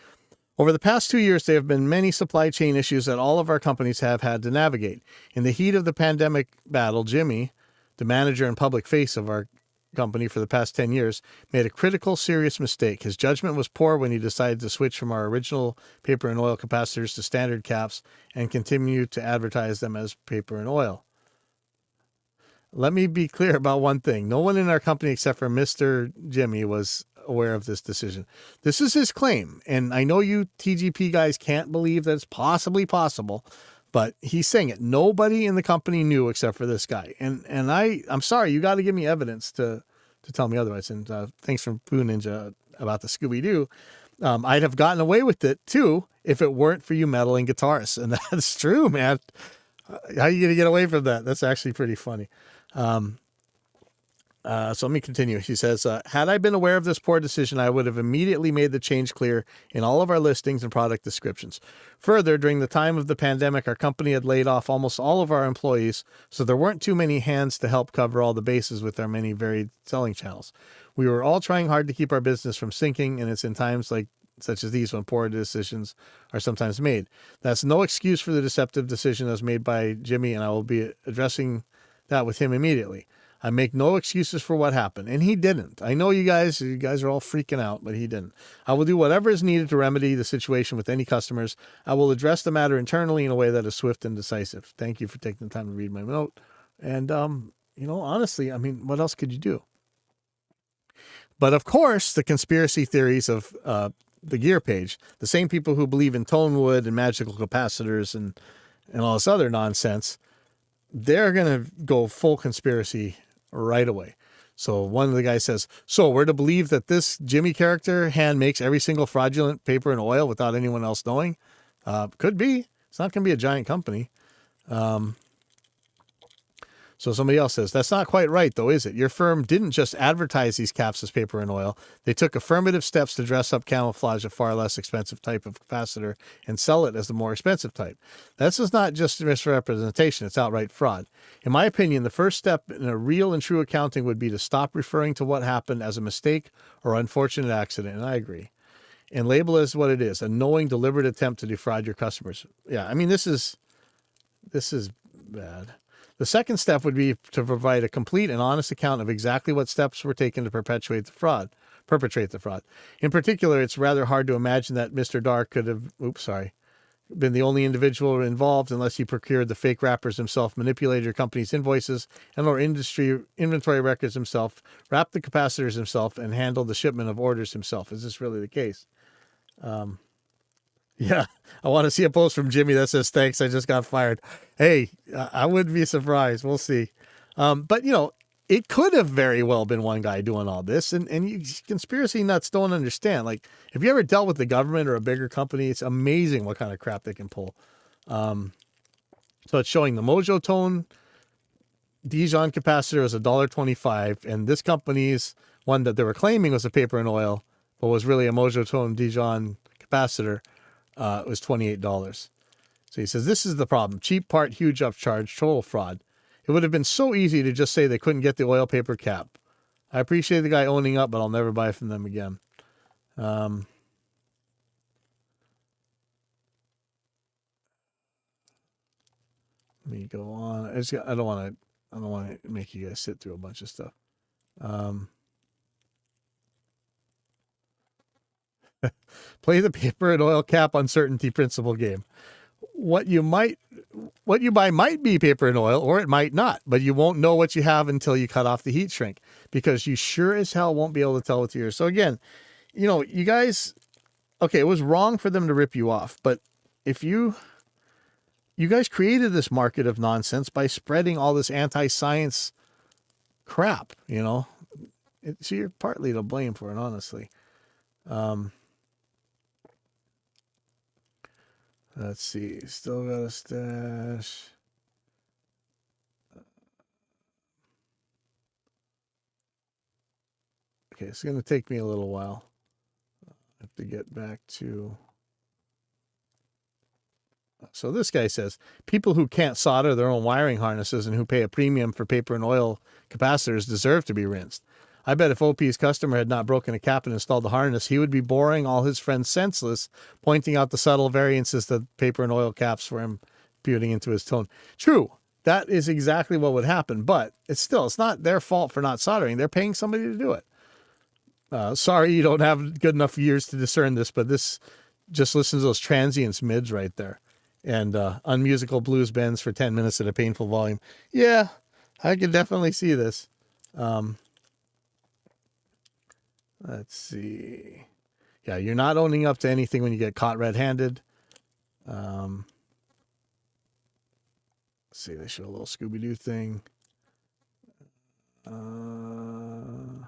over the past 2 years, there have been many supply chain issues that all of our companies have had to navigate. In the heat of the pandemic battle, Jimmy, the manager and public face of our company for the past 10 years, made a critical, serious mistake. His judgment was poor when he decided to switch from our original paper and oil capacitors to standard caps and continue to advertise them as paper and oil. Let me be clear about one thing. No one in our company except for Mr. Jimmy was aware of this decision. This is his claim. And I know you TGP guys can't believe that it's possibly possible, but he's saying it. Nobody in the company knew except for this guy. And I'm sorry, you got to give me evidence to tell me otherwise. And thanks from Poo Ninja about the Scooby-Doo. I'd have gotten away with it too if it weren't for you meddling guitarists. And that's true, man. How are you going to get away from that? That's actually pretty funny. So let me continue. She says, had I been aware of this poor decision, I would have immediately made the change clear in all of our listings and product descriptions. Further, during the time of the pandemic, our company had laid off almost all of our employees, so there weren't too many hands to help cover all the bases with our many varied selling channels. We were all trying hard to keep our business from sinking, and it's in times such as these when poor decisions are sometimes made. That's no excuse for the deceptive decision that was made by Jimmy, and I will be addressing that with him immediately. I make no excuses for what happened, and he didn't. I know you guys are all freaking out, but he didn't. I will do whatever is needed to remedy the situation with any customers. I will address the matter internally in a way that is swift and decisive. Thank you for taking the time to read my note. And, honestly, what else could you do? But of course, the conspiracy theories of the gear page, the same people who believe in Tonewood and magical capacitors and all this other nonsense, they're going to go full conspiracy right away. So one of the guys says, so we're to believe that this Jimmy character hand makes every single fraudulent paper and oil without anyone else knowing? Could be. It's not going to be a giant company. So somebody else says, that's not quite right, though, is it? Your firm didn't just advertise these caps as paper and oil. They took affirmative steps to dress up camouflage a far less expensive type of capacitor and sell it as the more expensive type. This is not just misrepresentation, it's outright fraud. In my opinion, the first step in a real and true accounting would be to stop referring to what happened as a mistake or unfortunate accident, and I agree, and label it as what it is, a knowing, deliberate attempt to defraud your customers. Yeah, this is bad. The second step would be to provide a complete and honest account of exactly what steps were taken to perpetrate the fraud. In particular, it's rather hard to imagine that Mr. Dar could have, been the only individual involved unless he procured the fake wrappers himself, manipulated your company's invoices and or industry inventory records himself, wrapped the capacitors himself, and handled the shipment of orders himself. Is this really the case? Yeah, I want to see a post from Jimmy that says, thanks, I just got fired. Hey, I wouldn't be surprised. We'll see. But, it could have very well been one guy doing all this. And you conspiracy nuts don't understand. Like, if you ever dealt with the government or a bigger company, it's amazing what kind of crap they can pull. So it's showing the Mojo Tone Dijon capacitor is $1.25. And this company's one that they were claiming was a paper and oil, but was really a Mojo Tone Dijon capacitor. It was $28. So he says, this is the problem. Cheap part, huge upcharge, total fraud. It would have been so easy to just say they couldn't get the oil paper cap. I appreciate the guy owning up, but I'll never buy from them again. Let me go on. I don't want to make you guys sit through a bunch of stuff. Play the paper and oil cap uncertainty principle game. What you buy might be paper and oil, or it might not, but you won't know what you have until you cut off the heat shrink, because you sure as hell won't be able to tell with yours. So again, you guys, okay, it was wrong for them to rip you off, but if you guys created this market of nonsense by spreading all this anti-science crap, so you're partly to blame for it, honestly. Let's see. Still got a stash. Okay, it's going to take me a little while. I have to get back to... So this guy says, people who can't solder their own wiring harnesses and who pay a premium for paper and oil capacitors deserve to be rinsed. I bet if OP's customer had not broken a cap and installed the harness, he would be boring all his friends senseless, pointing out the subtle variances that paper and oil caps were imputing into his tone. True, that is exactly what would happen, but it's not their fault for not soldering. They're paying somebody to do it. Sorry you don't have good enough years to discern this, but this just listens to those transients mids right there. And unmusical blues bends for 10 minutes at a painful volume. Yeah, I can definitely see this. Let's see. Yeah, you're not owning up to anything when you get caught red-handed. Let's see, they show a little Scooby-Doo thing. To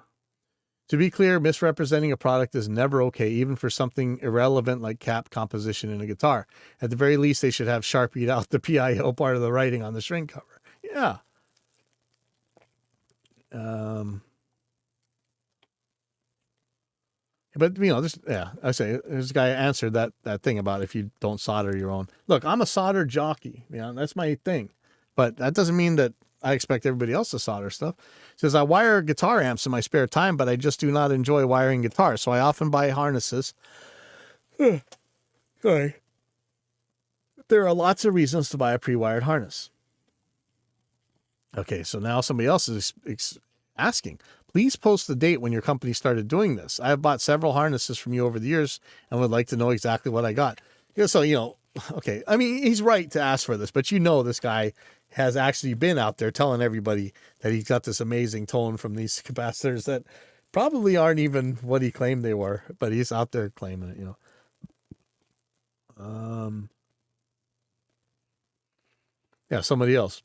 be clear, misrepresenting a product is never okay, even for something irrelevant like cap composition in a guitar. At the very least, they should have sharpied out the PIO part of the writing on the string cover. Yeah. But I say this guy answered that thing about if you don't solder your own. Look, I'm a solder jockey. That's my thing. But that doesn't mean that I expect everybody else to solder stuff. It says I wire guitar amps in my spare time, but I just do not enjoy wiring guitars. So I often buy harnesses. Sorry. There are lots of reasons to buy a pre-wired harness. Okay, so now somebody else is asking, please post the date when your company started doing this. I have bought several harnesses from you over the years and would like to know exactly what I got. So, okay. I mean, he's right to ask for this, but this guy has actually been out there telling everybody that he's got this amazing tone from these capacitors that probably aren't even what he claimed they were, but he's out there claiming it, Yeah, somebody else.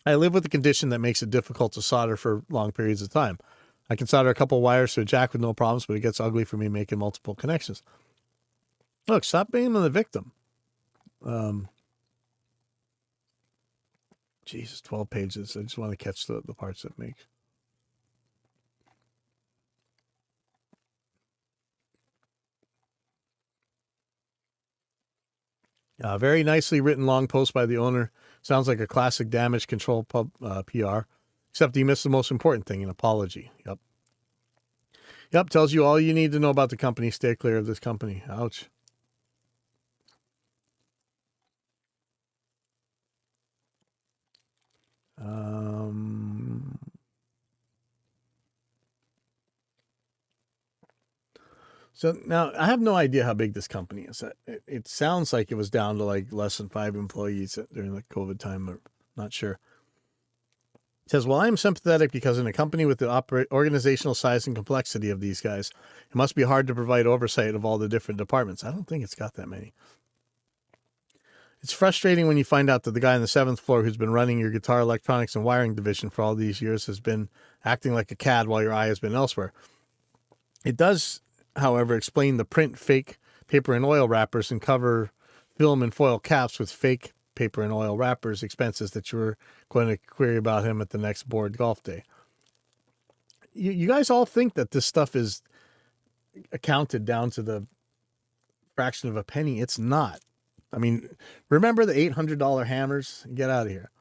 I live with a condition that makes it difficult to solder for long periods of time. I can solder a couple wires to a jack with no problems, but it gets ugly for me making multiple connections. Look, stop being the victim. Jesus, 12 pages. I just want to catch the parts that make. Very nicely written long post by the owner. Sounds like a classic damage control PR, except he missed the most important thing, an apology. Yep, tells you all you need to know about the company. Stay clear of this company. Ouch. So now I have no idea how big this company is. It sounds like it was down to like less than 5 employees during the COVID time. I'm not sure. It says, well, I am sympathetic because in a company with the organizational size and complexity of these guys, it must be hard to provide oversight of all the different departments. I don't think it's got that many. It's frustrating when you find out that the guy on the 7th floor who's been running your guitar electronics and wiring division for all these years has been acting like a cad while your eye has been elsewhere. It does, however, explain the print fake paper and oil wrappers and cover film and foil caps with fake paper and oil wrappers expenses that you were going to query about him at the next board golf day. You guys all think that this stuff is accounted down to the fraction of a penny. It's not. I mean, remember the $800 hammers? Get out of here.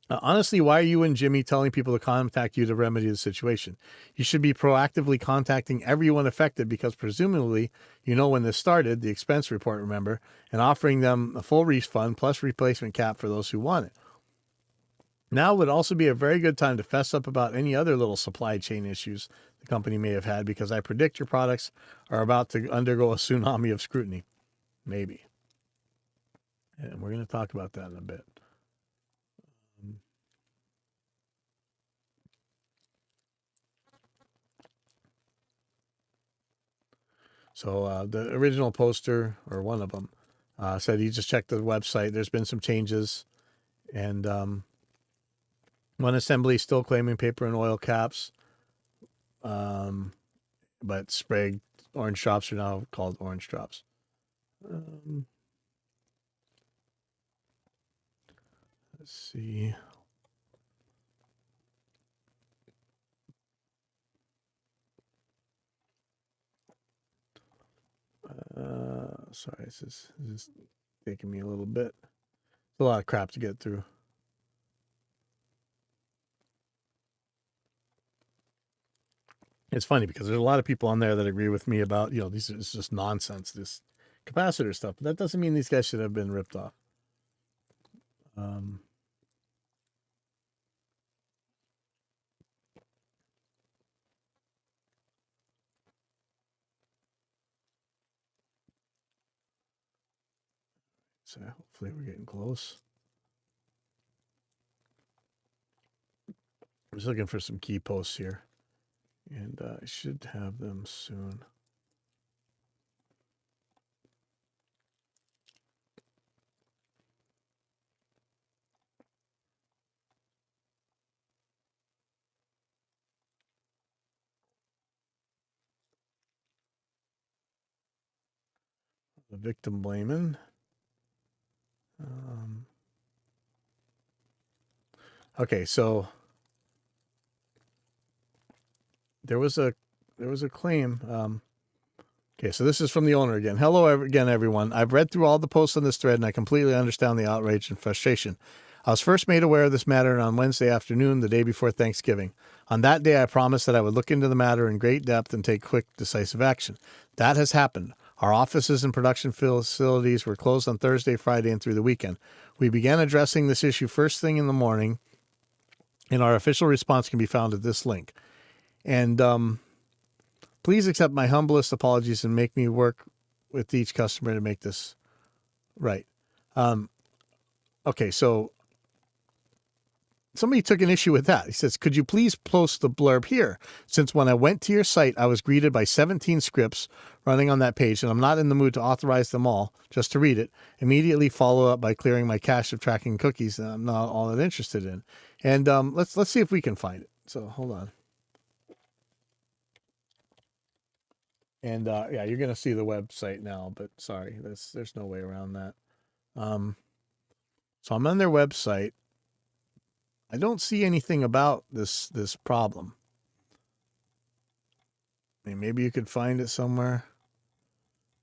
Honestly, why are you and Jimmy telling people to contact you to remedy the situation? You should be proactively contacting everyone affected because presumably you know when this started, the expense report, remember, and offering them a full refund plus replacement cap for those who want it. Now would also be a very good time to fess up about any other little supply chain issues the company may have had because I predict your products are about to undergo a tsunami of scrutiny. Maybe. And we're going to talk about that in a bit. So the original poster, or one of them, said he just checked the website. There's been some changes. And one assembly still claiming paper and oil caps. But Sprague orange drops are now called orange drops. Let's see. Sorry, this is taking me a little bit. It's a lot of crap to get through. It's funny because there's a lot of people on there that agree with me about, this is just nonsense, this capacitor stuff. But that doesn't mean these guys should have been ripped off. So hopefully we're getting close. just looking for some key posts here, and I should have them soon. The victim blaming. Okay, so there was a claim. Okay, so this is from the owner again. Hello again, everyone. I've read through all the posts on this thread, and I completely understand the outrage and frustration. I was first made aware of this matter on Wednesday afternoon, the day before Thanksgiving. On that day, I promised that I would look into the matter in great depth and take quick, decisive action. That has happened. Our offices and production facilities were closed on Thursday, Friday, and through the weekend. We began addressing this issue first thing in the morning, and our official response can be found at this link. And please accept my humblest apologies and make me work with each customer to make this right. Okay, so somebody took an issue with that. He says, could you please post the blurb here? Since when I went to your site, I was greeted by 17 scripts running on that page, and I'm not in the mood to authorize them all, just to read it. Immediately follow up by clearing my cache of tracking cookies that I'm not all that interested in. And let's see if we can find it. So hold on. And yeah, you're going to see the website now, but sorry, there's no way around that. So I'm on their website. I don't see anything about this problem. I mean, maybe you could find it somewhere.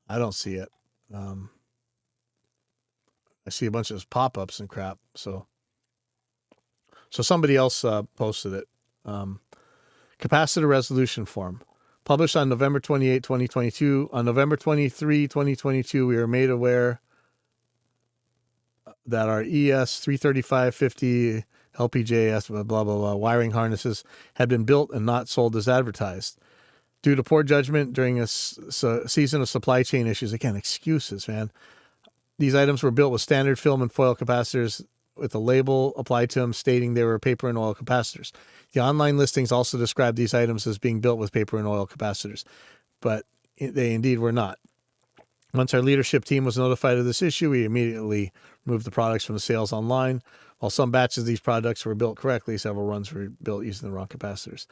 I don't see it. I see a bunch of pop-ups and crap. So somebody else posted it. Capacitor resolution form. Published on November 28, 2022. On November 23, 2022, we were made aware that our ES 33550 LPJS, blah, blah, blah, wiring harnesses had been built and not sold as advertised. Due to poor judgment during a season of supply chain issues, again, excuses, man. These items were built with standard film and foil capacitors with a label applied to them stating they were paper and oil capacitors. The online listings also described these items as being built with paper and oil capacitors, but they indeed were not. Once our leadership team was notified of this issue, we immediately moved the products from the sales online. While some batches of these products were built correctly, several runs were built using the wrong capacitors.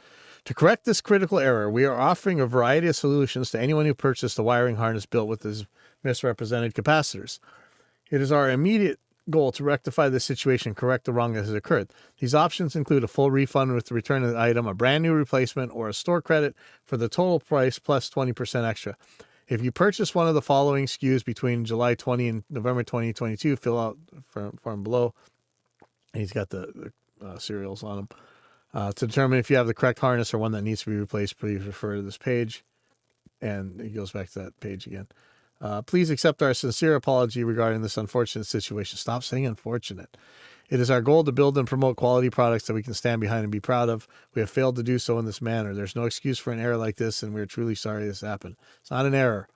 To correct this critical error, we are offering a variety of solutions to anyone who purchased a wiring harness built with these misrepresented capacitors. It is our immediate goal to rectify this situation and correct the wrong that has occurred. These options include a full refund with the return of the item, a brand new replacement, or a store credit for the total price plus 20% extra. If you purchase one of the following SKUs between July 20 and November 2022, fill out form below. And he's got the serials on them. To determine if you have the correct harness or one that needs to be replaced, please refer to this page. And he goes back to that page again. Please accept our sincere apology regarding this unfortunate situation. Stop saying unfortunate. It is our goal to build and promote quality products that we can stand behind and be proud of. We have failed to do so in this manner. There's no excuse for an error like this, and we're truly sorry this happened. It's not an error.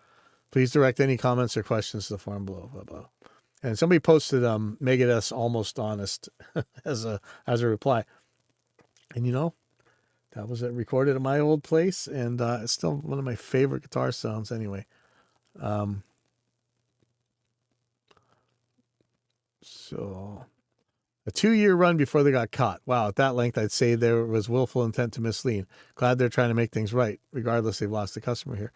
Please direct any comments or questions to the form below. Blah, blah. And somebody posted Megadeth's Almost Honest as a reply. And you know, that was recorded at my old place, and it's still one of my favorite guitar sounds anyway. So a 2-year run before they got caught. Wow, at that length, I'd say there was willful intent to mislead. Glad they're trying to make things right. Regardless, they've lost the customer here.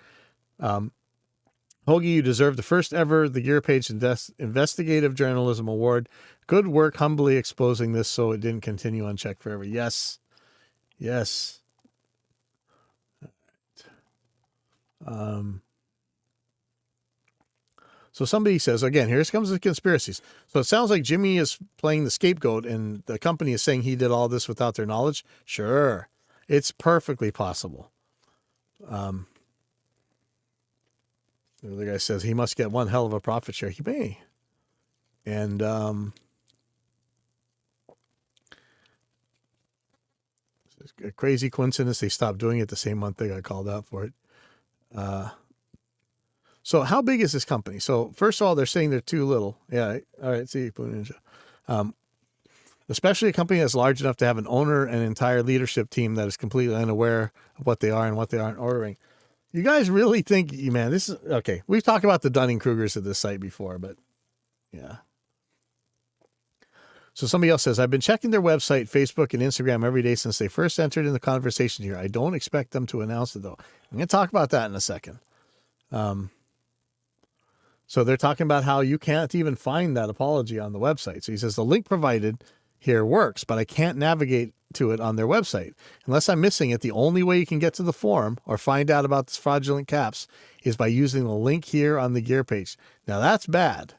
Hoagie, you deserve the first ever The Gear Page Investigative Journalism Award. Good work humbly exposing this so it didn't continue unchecked forever. Yes. Yes. So somebody says, again, here comes the conspiracies. So it sounds like Jimmy is playing the scapegoat and the company is saying he did all this without their knowledge. Sure. It's perfectly possible. The other guy says he must get one hell of a profit share. He may. And it's a crazy coincidence. They stopped doing it the same month they got called out for it. So how big is this company? So first of all, they're saying they're too little. Yeah. All right. See you, Ninja. especially a company that's large enough to have an owner and entire leadership team that is completely unaware of what they are and what they aren't ordering. You guys really think, man, this is okay. We've talked about the Dunning-Krugers of this site before, but yeah. So somebody else says, I've been checking their website, Facebook, and Instagram every day since they first entered in the conversation here. I don't expect them to announce it, though. I'm going to talk about that in a second. So they're talking about how you can't even find that apology on the website. So he says, the link provided here works, but I can't navigate to it on their website. Unless I'm missing it, the only way you can get to the forum or find out about this fraudulent caps is by using the link here on the gear page. Now that's bad.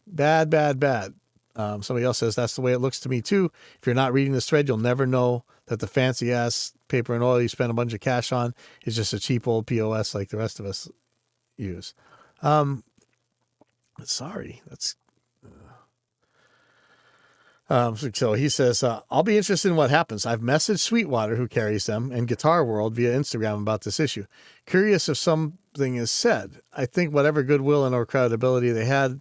Bad, bad, bad. Somebody else says, that's the way it looks to me too. If you're not reading this thread, you'll never know that the fancy ass paper and oil you spend a bunch of cash on is just a cheap old POS like the rest of us use. Sorry, that's... so he says, I'll be interested in what happens. I've messaged Sweetwater, who carries them, and Guitar World via Instagram about this issue. Curious if something is said. I think whatever goodwill and or credibility they had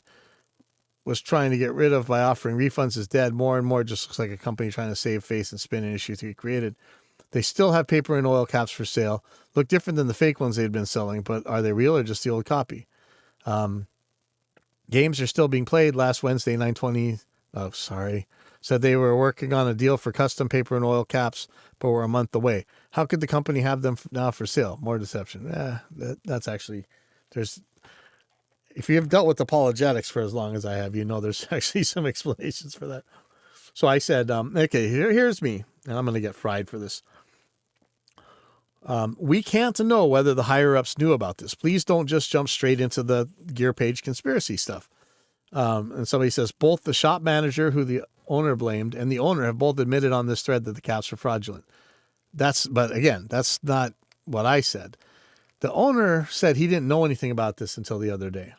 was trying to get rid of by offering refunds is dead. More and more just looks like a company trying to save face and spin an issue to get created. They still have paper and oil caps for sale. Look different than the fake ones they'd been selling, but are they real or just the old copy? Games are still being played. Last Wednesday, 920... Oh, sorry. Said they were working on a deal for custom paper and oil caps, but we're a month away. How could the company have them now for sale? More deception. That's actually, if you have dealt with apologetics for as long as I have, you know there's actually some explanations for that. So I said, okay, here's me, and I'm going to get fried for this. We can't know whether the higher-ups knew about this. Please don't just jump straight into the gear page conspiracy stuff. And somebody says both the shop manager, who the owner blamed, and the owner have both admitted on this thread that the caps were fraudulent. But again, that's not what I said. The owner said he didn't know anything about this until the other day.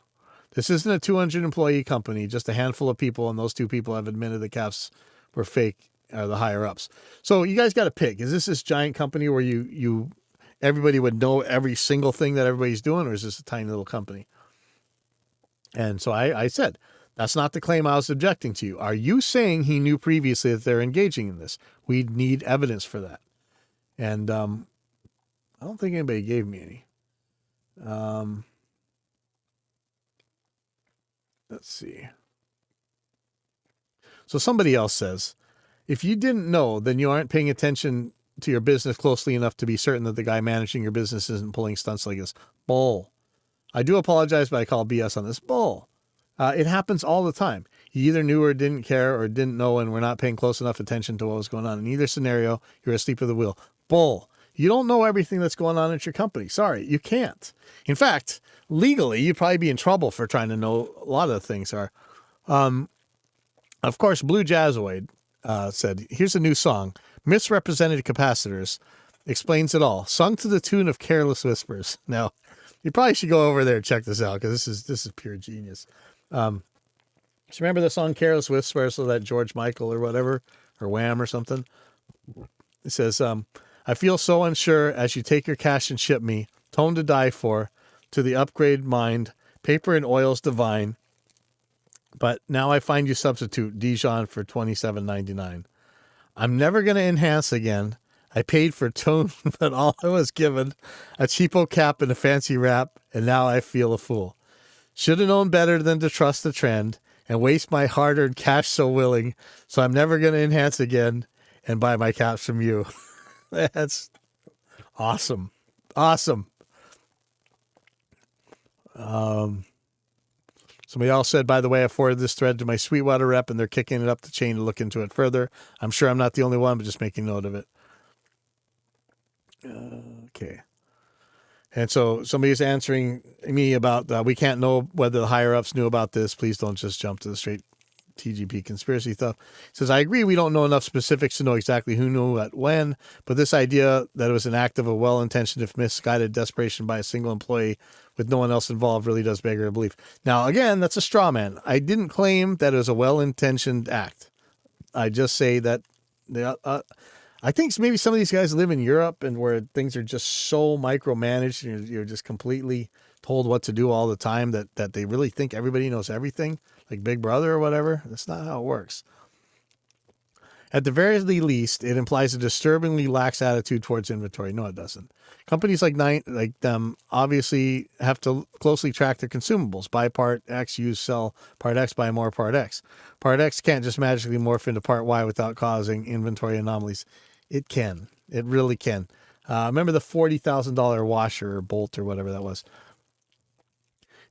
This isn't a 200 employee company, just a handful of people. And those two people have admitted the caps were fake, the higher ups. So you guys got to pick. Is this giant company where everybody would know every single thing that everybody's doing? Or is this a tiny little company? And so I said, that's not the claim I was objecting to you. Are you saying he knew previously that they're engaging in this? We need evidence for that. And I don't think anybody gave me any. Let's see. So somebody else says, if you didn't know, then you aren't paying attention to your business closely enough to be certain that the guy managing your business isn't pulling stunts like this. Bull. I do apologize, but I call BS on this. Bull. It happens all the time. You either knew or didn't care or didn't know and were not paying close enough attention to what was going on. In either scenario, you're asleep at the wheel. Bull. You don't know everything that's going on at your company. Sorry, you can't. In fact, legally, you'd probably be in trouble for trying to know a lot of the things are. Of course, Blue Jazzoid said, here's a new song, Misrepresented Capacitors, explains it all, sung to the tune of Careless Whispers. Now, you probably should go over there and check this out because this is pure genius. So remember the song Careless Whispers, so that George Michael or whatever, or Wham or something? It says, I feel so unsure as you take your cash and ship me, tone to die for, to the upgrade mind, paper and oils divine. But now I find you substitute Dijon for $27.99. I'm never going to enhance again. I paid for tone, but all I was given, a cheapo cap and a fancy wrap, and now I feel a fool. Should have known better than to trust the trend and waste my hard-earned cash so willing, so I'm never going to enhance again and buy my caps from you. That's awesome. Awesome. Somebody else said, by the way, I forwarded this thread to my Sweetwater rep, and they're kicking it up the chain to look into it further. I'm sure I'm not the only one, but just making note of it. Okay. And so somebody's answering me about, we can't know whether the higher ups knew about this. Please don't just jump to the straight TGP conspiracy stuff. He says, I agree we don't know enough specifics to know exactly who knew what when, but this idea that it was an act of a well-intentioned, if misguided, desperation by a single employee with no one else involved really does beg a belief. Now, again, that's a straw man. I didn't claim that it was a well-intentioned act. I just say that I think maybe some of these guys live in Europe and where things are just so micromanaged and you're just completely told what to do all the time that they really think everybody knows everything, like Big Brother or whatever. That's not how it works. At the very least, it implies a disturbingly lax attitude towards inventory. No, it doesn't. Companies like them obviously have to closely track their consumables. Buy part X, use, sell part X, buy more part X. Part X can't just magically morph into part Y without causing inventory anomalies. It can. It really can. Remember the $40,000 washer or bolt or whatever that was.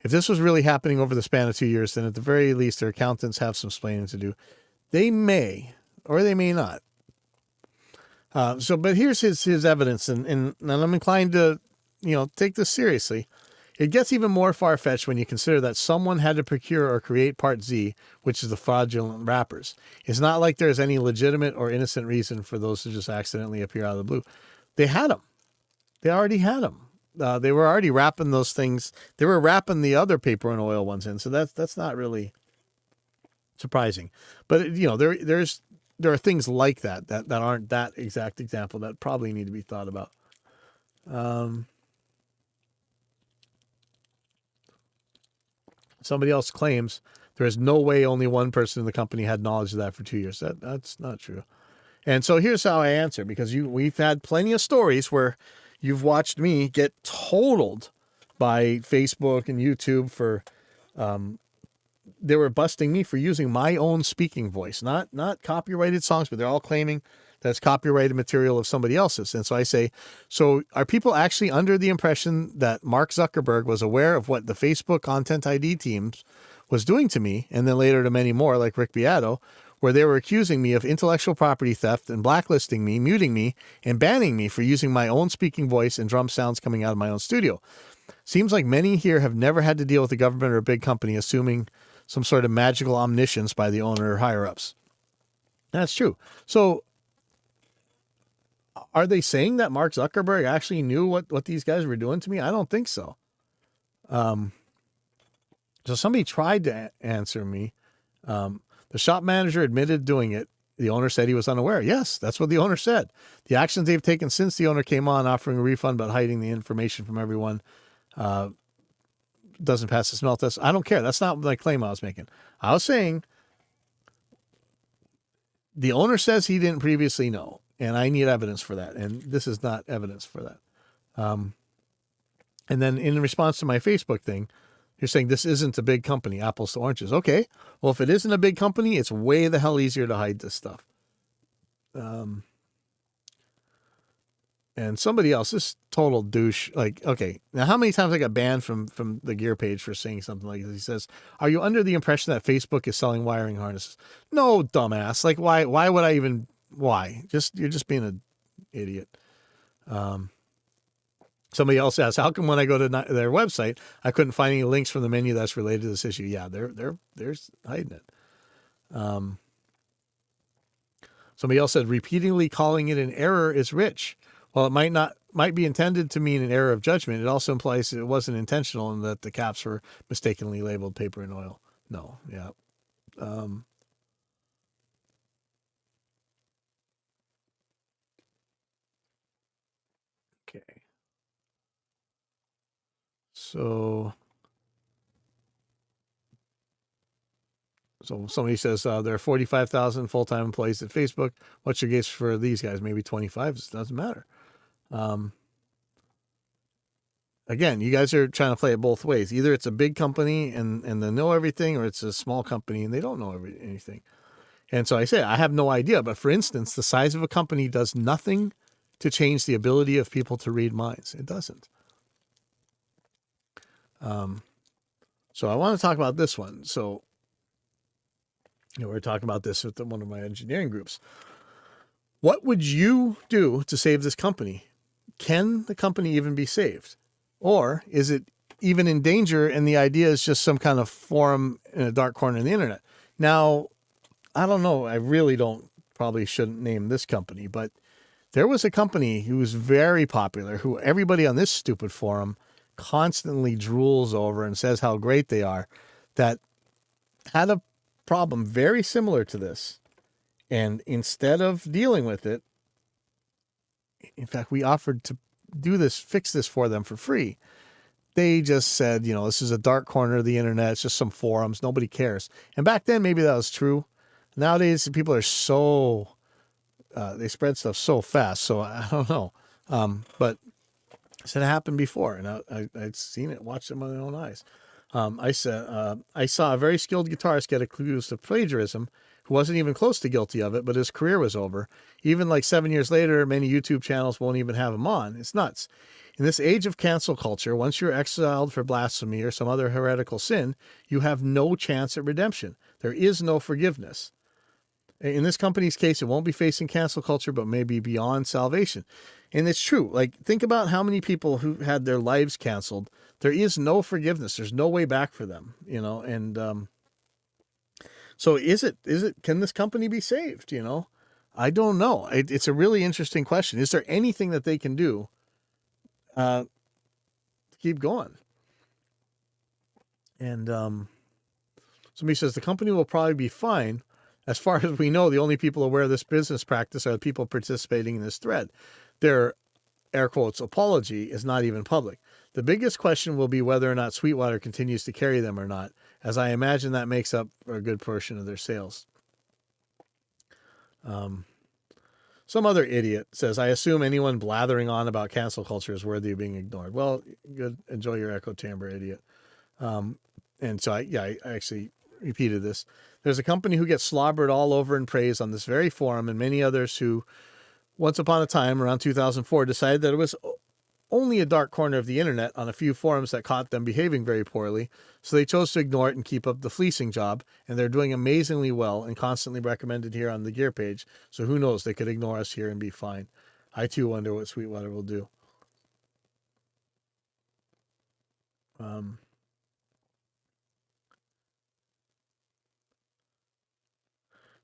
If this was really happening over the span of 2 years, then at the very least, their accountants have some explaining to do. They may, or they may not. But here's his evidence, and I'm inclined to, take this seriously. It gets even more far-fetched when you consider that someone had to procure or create Part Z, which is the fraudulent wrappers. It's not like there's any legitimate or innocent reason for those to just accidentally appear out of the blue. They had them. They already had them. They were already wrapping those things. They were wrapping the other paper and oil ones in, so that's not really surprising. But there are things like that aren't that exact example that probably need to be thought about. Somebody else claims there is no way only one person in the company had knowledge of that for 2 years. That's not true. And so here's how I answer, because we've had plenty of stories where you've watched me get totaled by Facebook and YouTube for they were busting me for using my own speaking voice, not copyrighted songs, but they're all claiming that's copyrighted material of somebody else's. And so I say, so are people actually under the impression that Mark Zuckerberg was aware of what the Facebook Content ID teams was doing to me, and then later to many more like Rick Beato, where they were accusing me of intellectual property theft and blacklisting me, muting me, and banning me for using my own speaking voice and drum sounds coming out of my own studio? Seems like many here have never had to deal with the government or a big company assuming some sort of magical omniscience by the owner or higher-ups. That's true. So are they saying that Mark Zuckerberg actually knew what these guys were doing to me? I don't think so. So somebody tried to answer me. The shop manager admitted doing it. The owner said he was unaware. Yes, that's what the owner said. The actions they've taken since the owner came on, offering a refund but hiding the information from everyone, doesn't pass the smell test. I don't care. That's not the claim I was making. I was saying the owner says he didn't previously know, and I need evidence for that. And this is not evidence for that. And then in response to my Facebook thing, you're saying this isn't a big company, apples to oranges. Okay. Well, if it isn't a big company, it's way the hell easier to hide this stuff. And somebody else, this total douche, like, okay, now how many times I got banned from the gear page for saying something like this? He says, are you under the impression that Facebook is selling wiring harnesses? No, dumbass. Like, why would I even, why? You're just being an idiot. Somebody else asks, how come when I go to their website, I couldn't find any links from the menu that's related to this issue? Yeah, they're hiding it. Somebody else said, repeatedly calling it an error is rich. Well, it might be intended to mean an error of judgment. It also implies that it wasn't intentional and that the caps were mistakenly labeled paper and oil. No, yeah. Okay. So somebody says there are 45,000 full-time employees at Facebook. What's your guess for these guys? Maybe 25. It doesn't matter. Again, you guys are trying to play it both ways. Either it's a big company and they know everything, or it's a small company and they don't know anything. And so I say, I have no idea. But for instance, the size of a company does nothing to change the ability of people to read minds. It doesn't. So I want to talk about this one. So, we're talking about this with one of my engineering groups. What would you do to save this company? Can the company even be saved? Or is it even in danger and the idea is just some kind of forum in a dark corner of the internet? Now, I don't know. I really probably shouldn't name this company, but there was a company who was very popular, who everybody on this stupid forum constantly drools over and says how great they are, that had a problem very similar to this. And instead of dealing with it, in fact, we offered to fix this for them for free. They just said, this is a dark corner of the internet. It's just some forums. Nobody cares. And back then, maybe that was true. Nowadays, people are so they spread stuff so fast. So I don't know. But I said it happened before, and I'd seen it, watched it with my own eyes. I saw a very skilled guitarist get accused of plagiarism, who wasn't even close to guilty of it, but his career was over. Even like 7 years later, many YouTube channels won't even have him on. It's nuts. In this age of cancel culture, once you're exiled for blasphemy or some other heretical sin, you have no chance at redemption. There is no forgiveness. In this company's case, it won't be facing cancel culture, but maybe beyond salvation. And it's true. Like, think about how many people who had their lives canceled. There is no forgiveness. There's no way back for them, you know? And, so can this company be saved? You know, I don't know. It's a really interesting question. Is there anything that they can do, to keep going? And, somebody says the company will probably be fine. As far as we know, the only people aware of this business practice are the people participating in this thread. Their, air quotes, apology is not even public. The biggest question will be whether or not Sweetwater continues to carry them or not, as I imagine that makes up for a good portion of their sales. Some other idiot says, I assume anyone blathering on about cancel culture is worthy of being ignored. Well, good. Enjoy your echo chamber, idiot. And so I actually repeated this. There's a company who gets slobbered all over and praised on this very forum, and many others who, once upon a time, around 2004, decided that it was only a dark corner of the internet on a few forums that caught them behaving very poorly. So they chose to ignore it and keep up the fleecing job. And they're doing amazingly well and constantly recommended here on the gear page. So who knows, they could ignore us here and be fine. I too wonder what Sweetwater will do.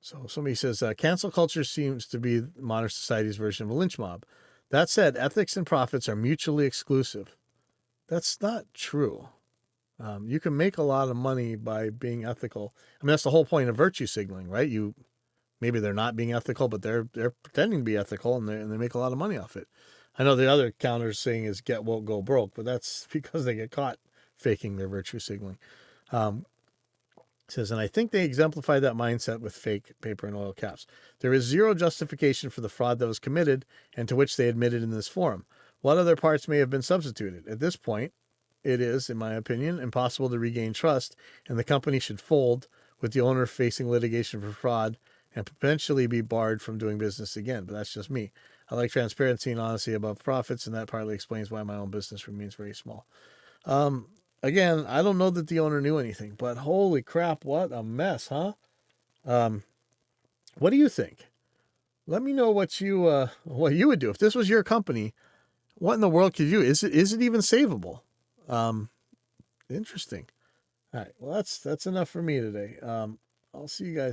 So somebody says, cancel culture seems to be modern society's version of a lynch mob. That said, ethics and profits are mutually exclusive. That's not true. You can make a lot of money by being ethical. I mean, that's the whole point of virtue signaling, right? Maybe they're not being ethical, but they're pretending to be ethical, and they make a lot of money off it. I know the other counter saying is get woke, go broke, but that's because they get caught faking their virtue signaling. Says, and I think they exemplify that mindset with fake paper and oil caps. There is zero justification for the fraud that was committed and to which they admitted in this forum. What other parts may have been substituted? At this point, it is, in my opinion, impossible to regain trust, and the company should fold, with the owner facing litigation for fraud and potentially be barred from doing business again. But that's just me. I like transparency and honesty above profits, and that partly explains why my own business remains very small. Again, I don't know that the owner knew anything, but holy crap, what a mess, huh? What do you think? Let me know what you would do if this was your company. What in the world could you do? Is it even savable? Interesting. All right. Well, that's enough for me today. I'll see you guys.